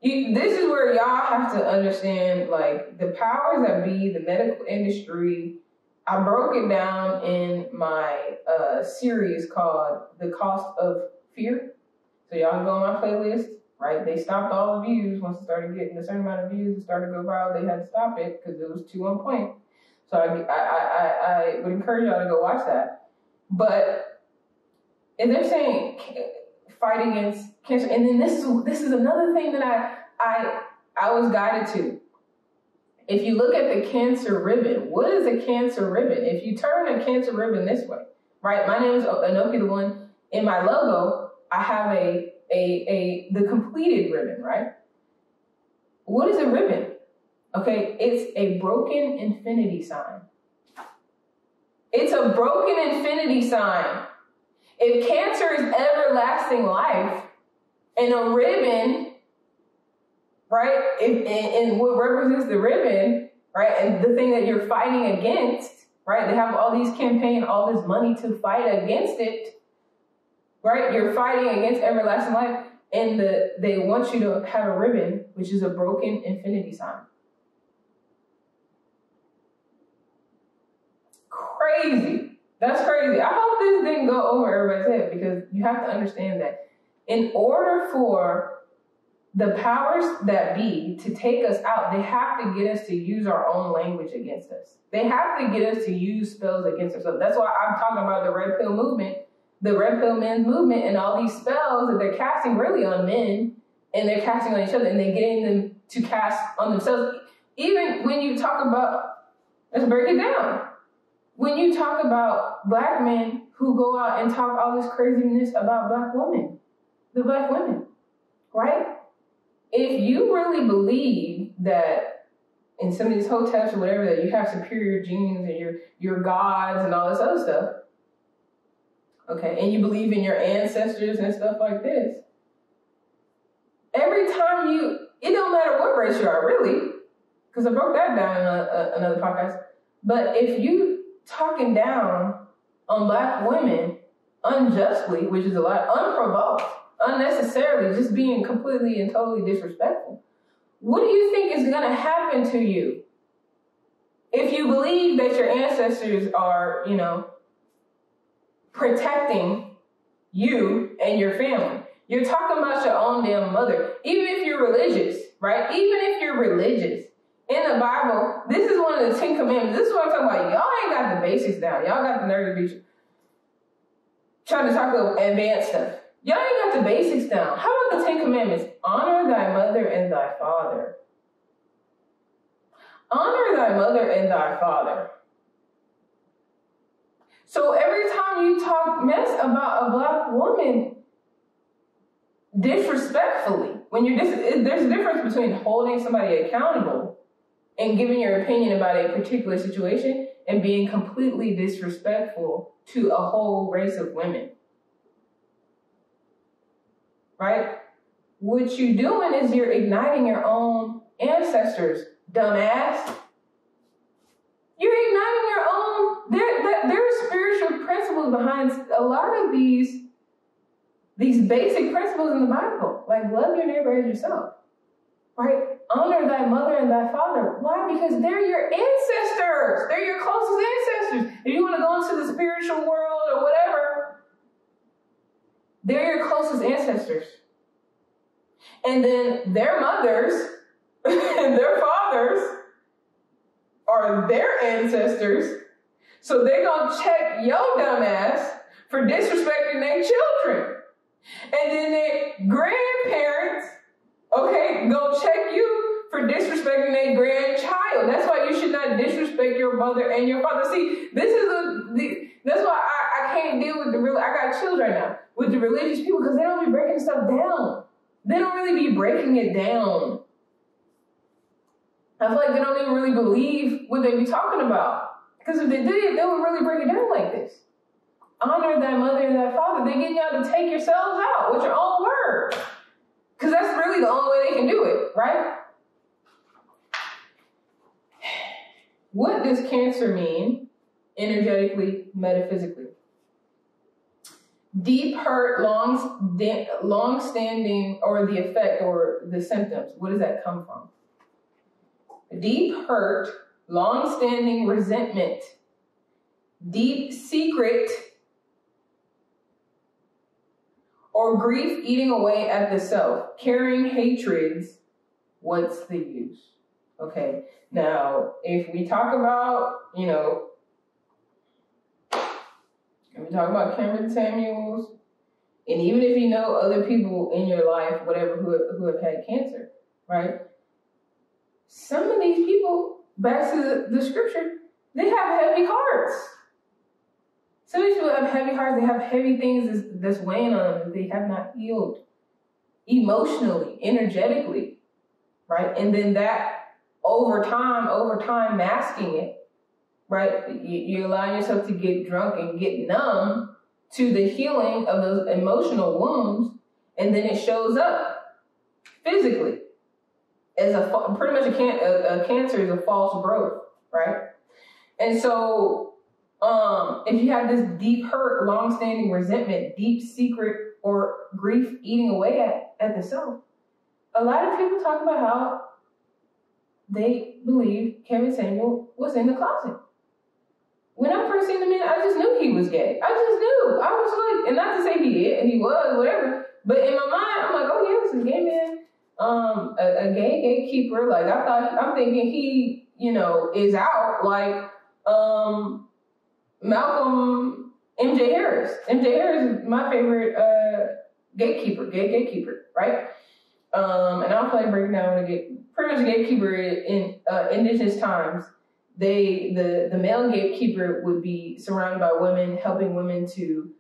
This is where y'all have to understand, like, the powers that be, the medical industry, I broke it down in my series called The Cost of Fear. So y'all can go on my playlist, right? They stopped all the views once it started getting a certain amount of views. It started to go viral. They had to stop it because it was too on point. So I would encourage y'all to go watch that. But if they're saying fight against cancer, and then this is another thing that I was guided to. If you look at the cancer ribbon, what is a cancer ribbon? If you turn a cancer ribbon this way, right? My name is AnokhiTheOne. In my logo, I have the completed ribbon, right? What is a ribbon? Okay, it's a broken infinity sign. It's a broken infinity sign. If cancer is everlasting life, and a ribbon, right, and what represents the ribbon, right, and the thing that you're fighting against, right, they have all these campaigns, all this money to fight against it, right, you're fighting against everlasting life, and they want you to have a ribbon, which is a broken infinity sign. Crazy. That's crazy. I hope this didn't go over everybody's head, because you have to understand that in order for the powers that be to take us out, they have to get us to use our own language against us. They have to get us to use spells against ourselves. That's why I'm talking about the red pill movement, the red pill men's movement, and all these spells that they're casting really on men, and they're casting on each other, and they're getting them to cast on themselves. Even when you talk about, let's break it down. When you talk about black men who go out and talk all this craziness about black women, the black women, right? If you really believe that in some of these hoteps or whatever, that you have superior genes and you're gods and all this other stuff, okay, and you believe in your ancestors and stuff like this, every time it don't matter what race you are, really, because I broke that down in another podcast, but if you talking down on black women unjustly, which is a lot, unprovoked, unnecessarily, just being completely and totally disrespectful, what do you think is going to happen to you if you believe that your ancestors are, protecting you and your family? You're talking about your own damn mother. Even if you're religious, right? Even if you're religious, in the Bible, this is one of the 10 Commandments. This is what I'm talking about. Y'all ain't got the basics down. Y'all got the nerve to be trying to talk about advanced stuff. Y'all ain't got the basics down. How about the 10 Commandments? Honor thy mother and thy father. Honor thy mother and thy father. So every time you talk mess about a black woman disrespectfully, there's a difference between holding somebody accountable and giving your opinion about a particular situation and being completely disrespectful to a whole race of women. Right? What you're doing is you're igniting your own ancestors, dumbass. You're igniting your own. There are spiritual principles behind a lot of these basic principles in the Bible. Like, love your neighbor as yourself. Right? Honor thy mother and thy father. Why? Because they're your ancestors. They're your closest ancestors. If you want to go into the spiritual world or whatever, they're your closest ancestors. And then their mothers and their fathers are their ancestors. So they're going to check your dumb ass for disrespecting their children. And then their grandparents, okay, go check you for disrespecting their grandchild. That's why you should not disrespect your mother and your father. See, that's why I can't deal with I got chills right now with the religious people, because they don't be breaking stuff down. They don't really be breaking it down. I feel like they don't even really believe what they be talking about. Because if they did, they would really break it down like this. Honor thy mother and thy father. They get y'all to take yourselves out with your own words. Because that's really the only way they can do it, right? What does Cancer mean energetically, metaphysically? Deep hurt, long-standing, or the effect or the symptoms. What does that come from? Deep hurt, long-standing resentment, deep secret, or grief eating away at the self, carrying hatreds, what's the use? Okay, now, if we talk about, if we talk about Cameron Samuels, and even if you know other people in your life, whatever, who have had cancer, right? Some of these people, back to the scripture, they have heavy hearts. Some of these people have heavy hearts. They have heavy things that's weighing on them that they have not healed emotionally, energetically, right? And then that over time, masking it, right? You allow yourself to get drunk and get numb to the healing of those emotional wounds, and then it shows up physically as pretty much a cancer is a false growth, right? And so, if you have this deep hurt, long-standing resentment, deep secret, or grief eating away at the self, a lot of people talk about how they believe Kevin Samuel was in the closet. When I first seen the man, I just knew he was gay. I just knew. I was like, and not to say he was, whatever, but in my mind, I'm like, oh yeah, this is a gay man, a gay gatekeeper. Like I'm thinking he, is out like Malcolm MJ Harris. MJ Harris is my favorite gay gatekeeper, right? And I'll play breakdown again. Pretty much Gatekeeper in indigenous times, the male gatekeeper would be surrounded by women, helping women to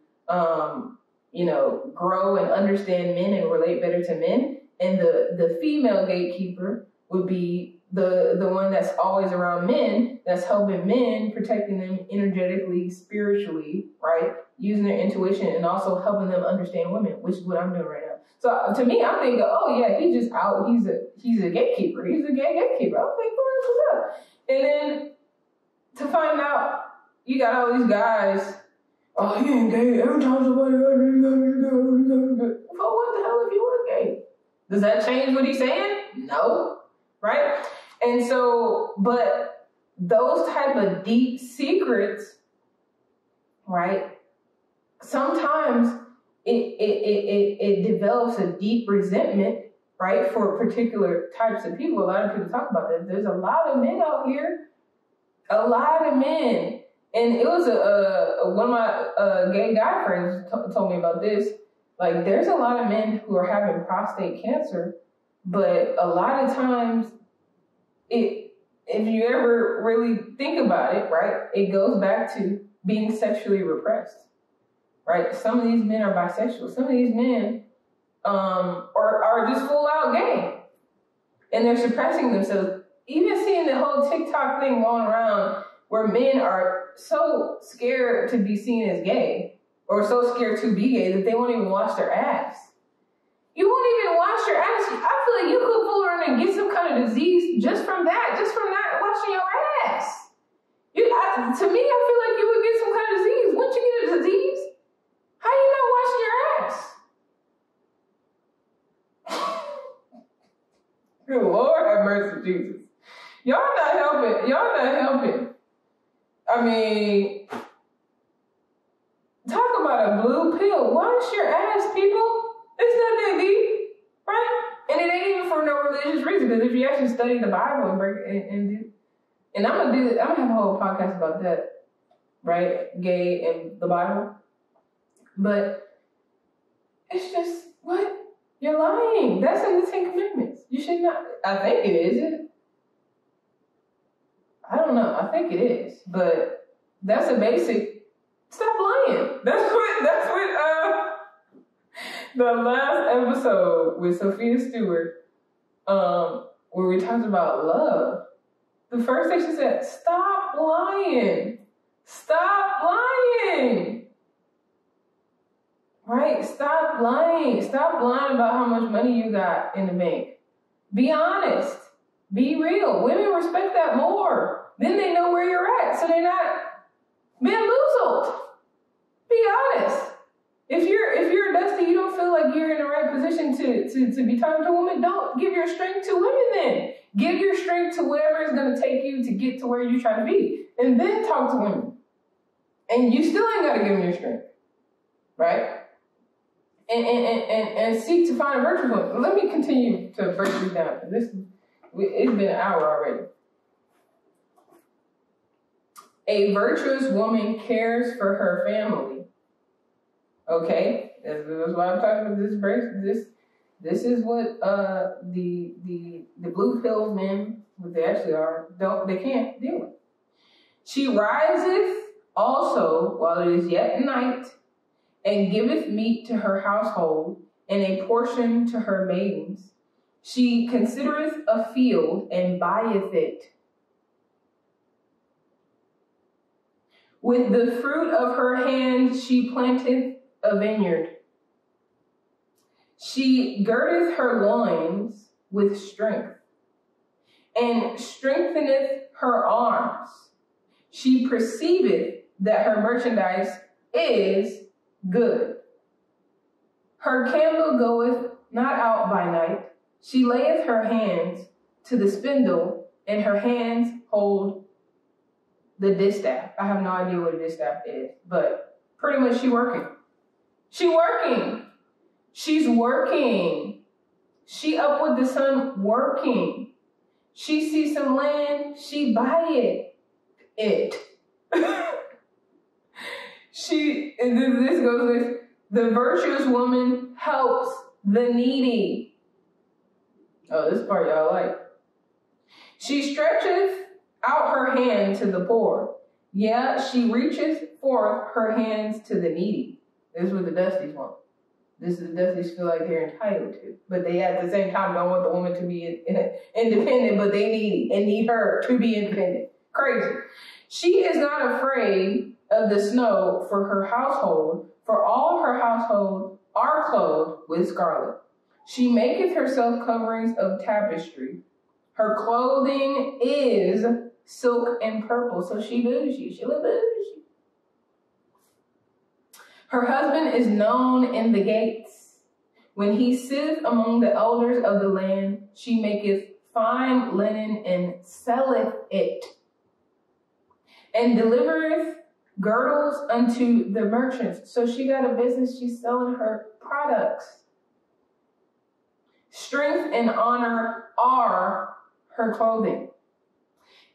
grow and understand men and relate better to men. And the female gatekeeper would be the one that's always around men, that's helping men, protecting them energetically, spiritually, right? Using their intuition and also helping them understand women, which is what I'm doing right now. So to me, I'm thinking, oh yeah, he's just out. He's a gatekeeper. He's a gay gatekeeper. I'm thinking, what's up? And then to find out, you got all these guys. Oh, he ain't gay. Every time somebody else is gay. Well, what the hell if he was gay? Does that change what he's saying? No, right? And so, but those type of deep secrets, right? Sometimes it develops a deep resentment, right, for particular types of people. A lot of people talk about that. There's a lot of men out here, a lot of men. And it was one of my gay guy friends told me about this. Like, there's a lot of men who are having prostate cancer, but a lot of times, if you ever really think about it, right, it goes back to being sexually repressed. Right? Some of these men are bisexual. Some of these men are just full out gay. And they're suppressing themselves. Even seeing the whole TikTok thing going around where men are so scared to be seen as gay or so scared to be gay that they won't even wash their ass. You won't even wash your ass. I feel like you could pull around and get some kind of disease just from not washing your ass. To me, I feel like you would get some kind of disease. Wouldn't you get a disease? How you not washing your ass? Good Lord have mercy, Jesus. Y'all not helping. I mean, talk about a blue pill. Wash your ass, people. It's not that deep, right? And it ain't even for no religious reason, because if you actually study the Bible and I'm gonna have a whole podcast about that, right? Gay and the Bible. But it's just, what? You're lying. That's in the 10 Commandments. You should not. I think it is. Is it? I don't know. I think it is. But that's a basic. Stop lying. That's what the last episode with Sophia Stewart, where we talked about love. The first thing she said, stop lying. Stop lying. Right? Stop lying. Stop lying about how much money you got in the bank. Be honest. Be real. Women respect that more. Then they know where you're at, so they're not bamboozled. Be honest. If you're dusty, you don't feel like you're in the right position to be talking to a woman, don't give your strength to women then. Give your strength to whatever is going to take you to get to where you're trying to be. And then talk to women. And you still ain't got to give them your strength, right? And seek to find a virtuous woman. Let me continue to break this down. It's been an hour already. A virtuous woman cares for her family. Okay, that's why I'm talking about this. This is what the blue pill men, what they actually are, they can't deal with. She riseth also while it is yet night, and giveth meat to her household, and a portion to her maidens. She considereth a field, and buyeth it. With the fruit of her hands she planteth a vineyard. She girdeth her loins with strength, and strengtheneth her arms. She perceiveth that her merchandise is good. Her candle goeth not out by night. She layeth her hands to the spindle, and her hands hold the distaff. I have no idea what a distaff is, but pretty much she working. She working. She's working. She up with the sun working. She sees some land, she buy it. This goes with, the virtuous woman helps the needy. Oh, this part y'all like. She stretcheth out her hand to the poor. Yeah, she reacheth forth her hands to the needy. This is what the Dusties want. This is the Dusties feel like they're entitled to. But they at the same time don't want the woman to be independent, but they need her to be independent. Crazy. She is not afraid of the snow for her household, for all her household are clothed with scarlet. She maketh herself coverings of tapestry. Her clothing is silk and purple. So she bougie. She look bougie. Her husband is known in the gates. When he sitteth among the elders of the land, she maketh fine linen and selleth it, and delivereth girdles unto the merchants. So she got a business. She's selling her products. Strength and honor are her clothing,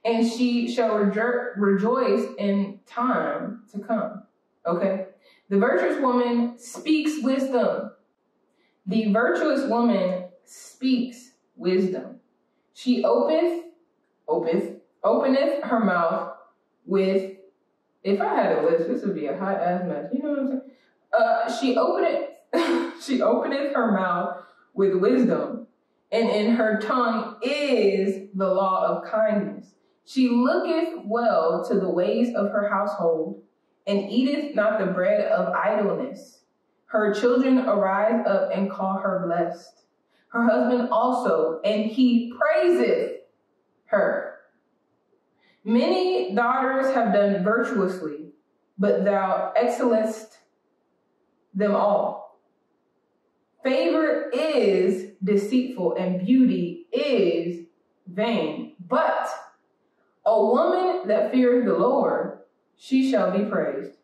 and she shall rejoice in time to come. Okay? The virtuous woman speaks wisdom. The virtuous woman speaks wisdom. She openeth her mouth with, if I had a list, this would be a hot ass mess. You know what I'm saying? She openeth her mouth with wisdom, and in her tongue is the law of kindness. She looketh well to the ways of her household, and eateth not the bread of idleness. Her children arise up and call her blessed. Her husband also, and he praiseth her. Many daughters have done virtuously, but thou excellest them all. Favor is deceitful, and beauty is vain. But a woman that feareth the Lord, she shall be praised.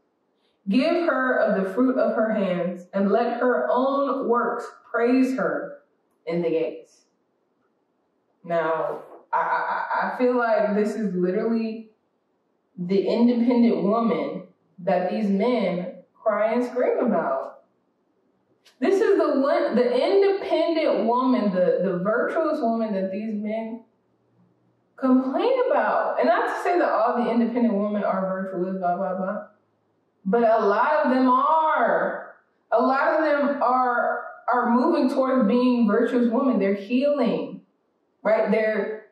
Give her of the fruit of her hands, and let her own works praise her in the gates. Now, I feel like this is literally the independent woman that these men cry and scream about. This is the independent woman, the virtuous woman that these men complain about. And not to say that all the independent women are virtuous, blah, blah, blah. But a lot of them are. A lot of them are moving towards being virtuous women. They're healing, right? They're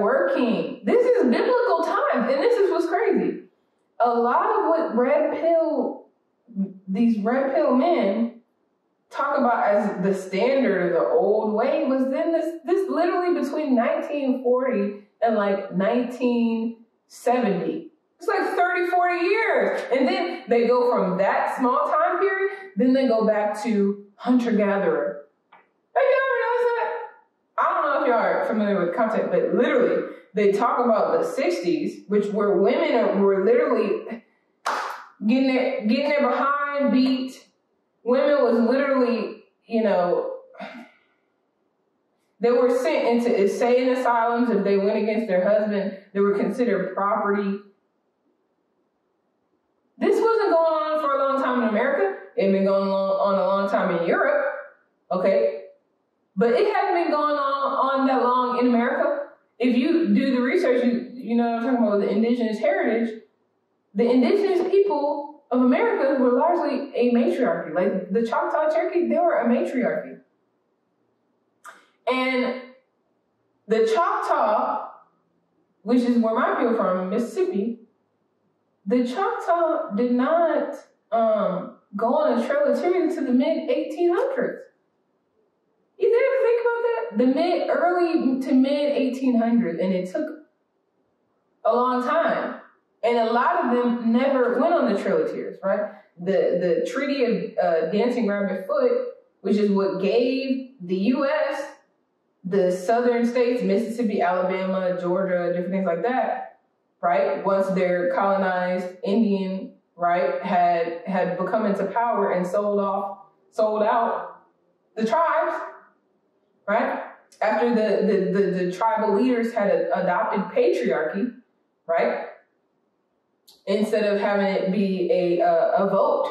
working. This is biblical times, and this is what's crazy. A lot of what these red pill men talk about as the standard or the old way was then this literally between 1940 and like 1970. It's like 30, 40 years. And then they go from that small time period, then they go back to hunter-gatherer. Have you ever noticed that? I don't know if y'all are familiar with content, but literally, they talk about the 60s, which where women were literally, getting their behind beat. Women was literally, they were sent into insane asylums if they went against their husband. They were considered property. This wasn't going on for a long time in America. It had been going on a long time in Europe, okay? But it hadn't been going on that long in America. If you do the research, you know what I'm talking about, the indigenous heritage, the indigenous people of America were largely a matriarchy. Like the Choctaw Cherokee, they were a matriarchy. And the Choctaw, which is where my people from, in Mississippi, the Choctaw did not go on a trail of tyranny until the mid-1800s. You ever think about that? The early to mid-1800s, and it took a long time. And a lot of them never went on the Trail of Tears, right? The Treaty of Dancing Rabbit Foot, which is what gave the U.S. the southern states, Mississippi, Alabama, Georgia, different things like that, right? Once their colonized Indian, right, had become into power and sold out the tribes, right? After the tribal leaders had adopted patriarchy, right? Instead of having it be a vote,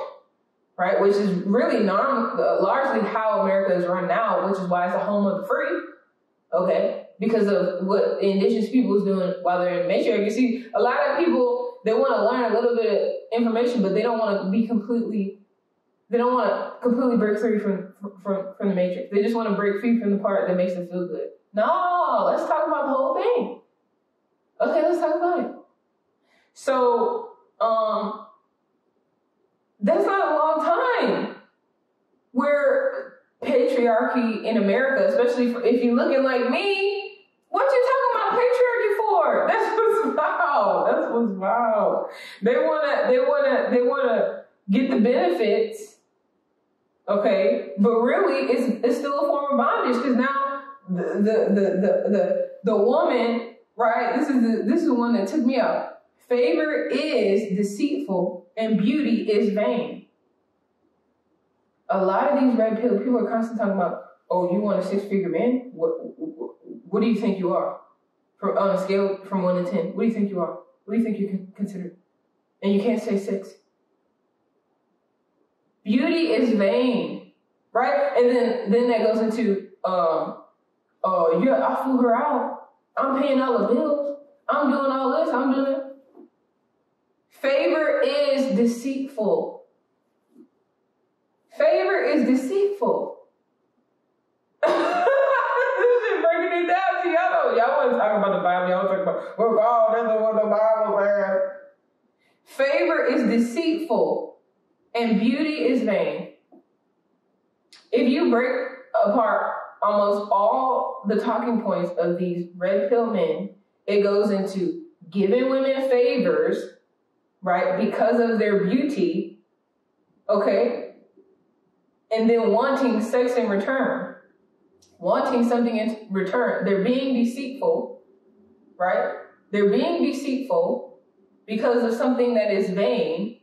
right? Which is really largely how America is run now, which is why it's the home of the free, okay? Because of what the indigenous people was doing while they're in matriarchy. You see, a lot of people, they want to learn a little bit of information, but they don't want to completely break free from the matrix. They just want to break free from the part that makes them feel good. No, let's talk about the whole thing. Okay, let's talk about it. So, that's not a long time where patriarchy in America, especially if you're looking like me, what you talking about patriarchy for? That's what's wild. They wanna get the benefits, okay? But really, it's still a form of bondage because now the woman, right? This is the one that took me out. Favor is deceitful and beauty is vain. A lot of these red pill people are constantly talking about, oh, you want a 6-figure man? What do you think you are? On a scale from 1 to 10, what do you think you are? What do you think you can consider? And you can't say 6. Beauty is vain, right? And then that goes into, yeah, I flew her out. I'm paying all the bills. I'm doing all this. I'm doing it. Favor is deceitful. Favor is deceitful. This is breaking it down to y'all. Y'all want to talk about the Bible. Y'all talk about, well, God, that's what the Bible says. Favor is deceitful and beauty is vain. If you break apart almost all the talking points of these red pill men, it goes into giving women favors, right, because of their beauty, okay, and then wanting sex in return, wanting something in return. They're being deceitful, right? They're being deceitful because of something that is vain,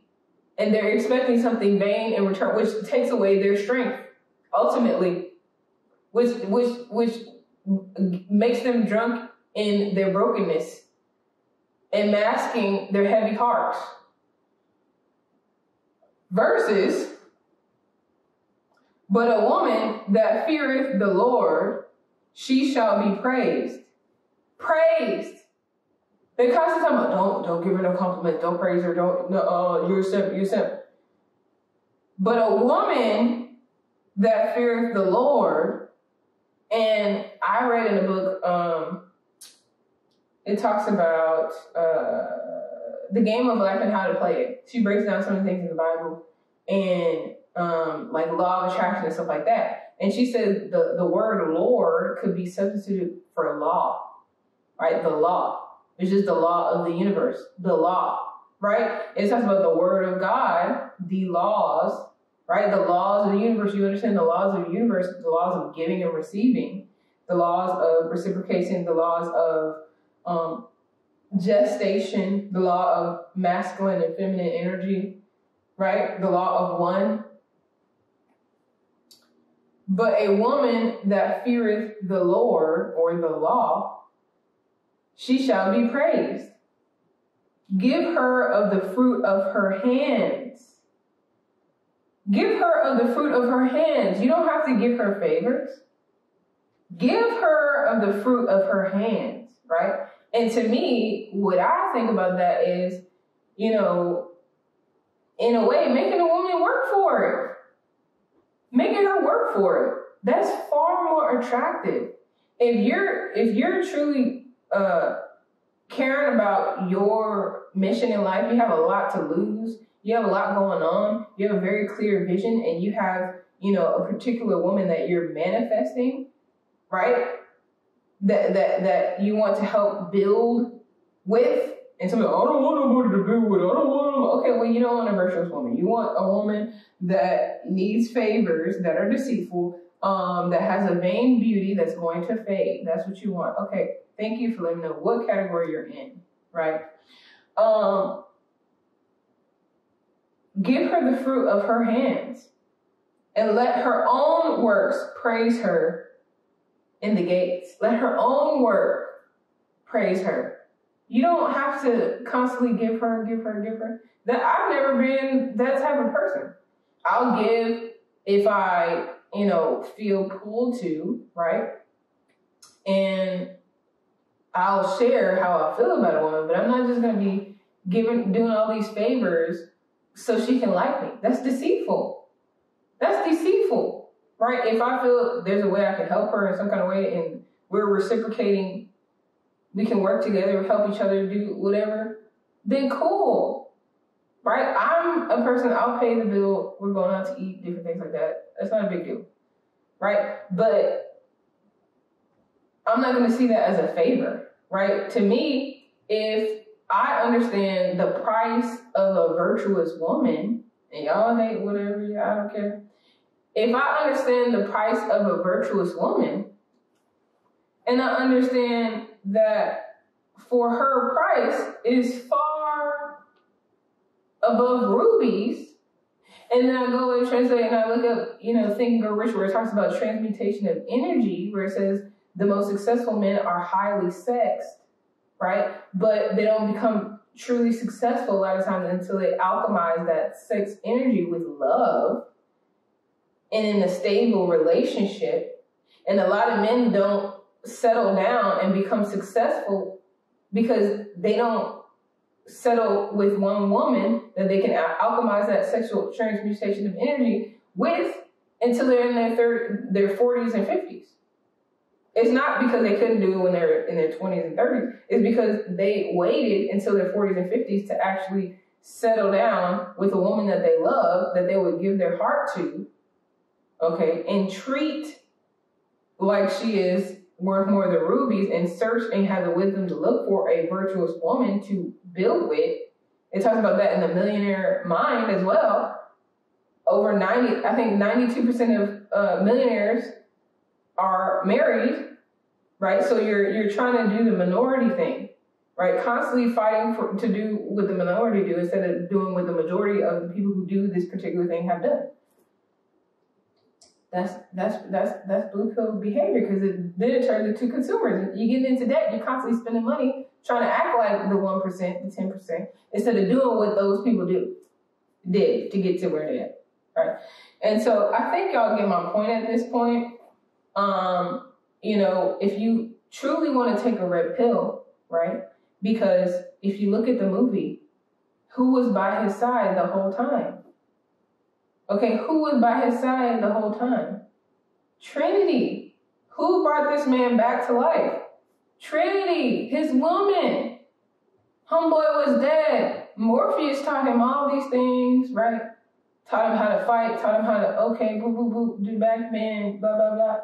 and they're expecting something vain in return, which takes away their strength, ultimately, which makes them drunk in their brokenness and masking their heavy hearts. Versus, but a woman that feareth the Lord, she shall be praised. Praised. They constantly talking about, don't give her no compliment, don't praise her, you're a simp. But a woman that feareth the Lord, and I read in a book, it talks about the game of life and how to play it. She breaks down some of the things in the Bible and like law of attraction and stuff like that. And she said the word Lord could be substituted for law, right? The law, which is the law of the universe, the law, right? It talks about the word of God, the laws, right? The laws of the universe. You understand the laws of the universe, the laws of giving and receiving, the laws of reciprocation, the laws of gestation, the law of masculine and feminine energy, right? The law of one. But a woman that feareth the Lord, or the law, she shall be praised. Give her of the fruit of her hands. Give her of the fruit of her hands. You don't have to give her favors. Give her of the fruit of her hands, right? And to me, what I think about that is, in a way, making a woman work for it. Making her work for it. That's far more attractive. If you're truly caring about your mission in life, you have a lot to lose. You have a lot going on. You have a very clear vision, and you have, a particular woman that you're manifesting, right? That you want to help build with. And somebody, I don't want nobody to build with. I don't want them. Okay, well, you don't want a virtuous woman. You want a woman that needs favors, that are deceitful, that has a vain beauty that's going to fade. That's what you want. Okay, thank you for letting me know what category you're in, right? Give her the fruit of her hands, and let her own works praise her in the gates. Let her own work praise her. You don't have to constantly give her. That I've never been that type of person. I'll give if I, feel pulled to, right? And I'll share how I feel about a woman, but I'm not just gonna be doing all these favors so she can like me. That's deceitful. Right? If I feel there's a way I can help her in some kind of way and we're reciprocating, we can work together, help each other do whatever, then cool. Right? I'm a person, I'll pay the bill, we're going out to eat, different things like that. That's not a big deal. Right? But I'm not going to see that as a favor. Right? To me, if I understand the price of a virtuous woman, and y'all hate whatever, I don't care. If I understand the price of a virtuous woman, and I understand that for her price is far above rubies, and then I go and translate and I look up, Think and Grow Rich, where it talks about transmutation of energy, where it says the most successful men are highly sexed, right? But they don't become truly successful a lot of times until they alchemize that sex energy with love and in a stable relationship. And a lot of men don't settle down and become successful because they don't settle with one woman that they can alchemize that sexual transmutation of energy with until they're in their 40s and 50s. It's not because they couldn't do it when they're in their 20s and 30s. It's because they waited until their 40s and 50s to actually settle down with a woman that they love, that they would give their heart to, okay, and treat like she is worth more than rubies, and search and have the wisdom to look for a virtuous woman to build with. It talks about that in the Millionaire Mind as well. Over 92% of millionaires are married, right? So you're trying to do the minority thing, right? Constantly fighting to do what the minority do instead of doing what the majority of the people who do this particular thing have done. That's blue pill behavior, because then it turns into consumers. You get into debt, you're constantly spending money trying to act like the 1%, the 10%, instead of doing what those people did to get to where they're at, right? And so I think y'all get my point at this point. If you truly want to take a red pill, right? Because if you look at the movie, who was by his side the whole time? Okay, who was by his side the whole time? Trinity. Who brought this man back to life? Trinity, his woman. Homeboy was dead. Morpheus taught him all these things, right? Taught him how to fight, taught him how to, okay, boo, boo, boo, do back, man, blah, blah, blah.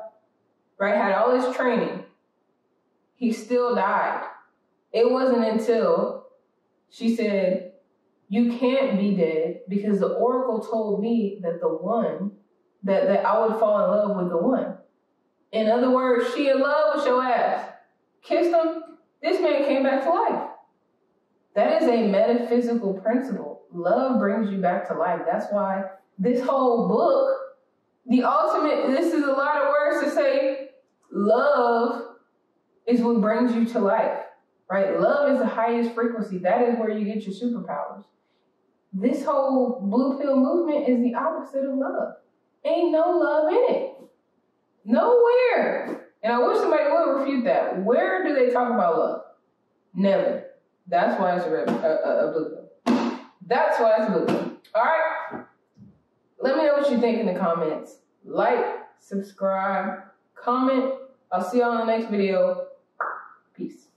Right? Had all this training. He still died. It wasn't until she said, you can't be dead, because the oracle told me that the one, that I would fall in love with the one. In other words, she in love with your ass. Kissed him. This man came back to life. That is a metaphysical principle. Love brings you back to life. That's why this whole book, the ultimate, this is a lot of words to say, love is what brings you to life, right? Love is the highest frequency. That is where you get your superpowers. This whole blue pill movement is the opposite of love. Ain't no love in it. Nowhere. And I wish somebody would refute that. Where do they talk about love? Never. That's why it's a blue pill. That's why it's a blue pill. All right. Let me know what you think in the comments. Like, subscribe, comment. I'll see y'all in the next video. Peace.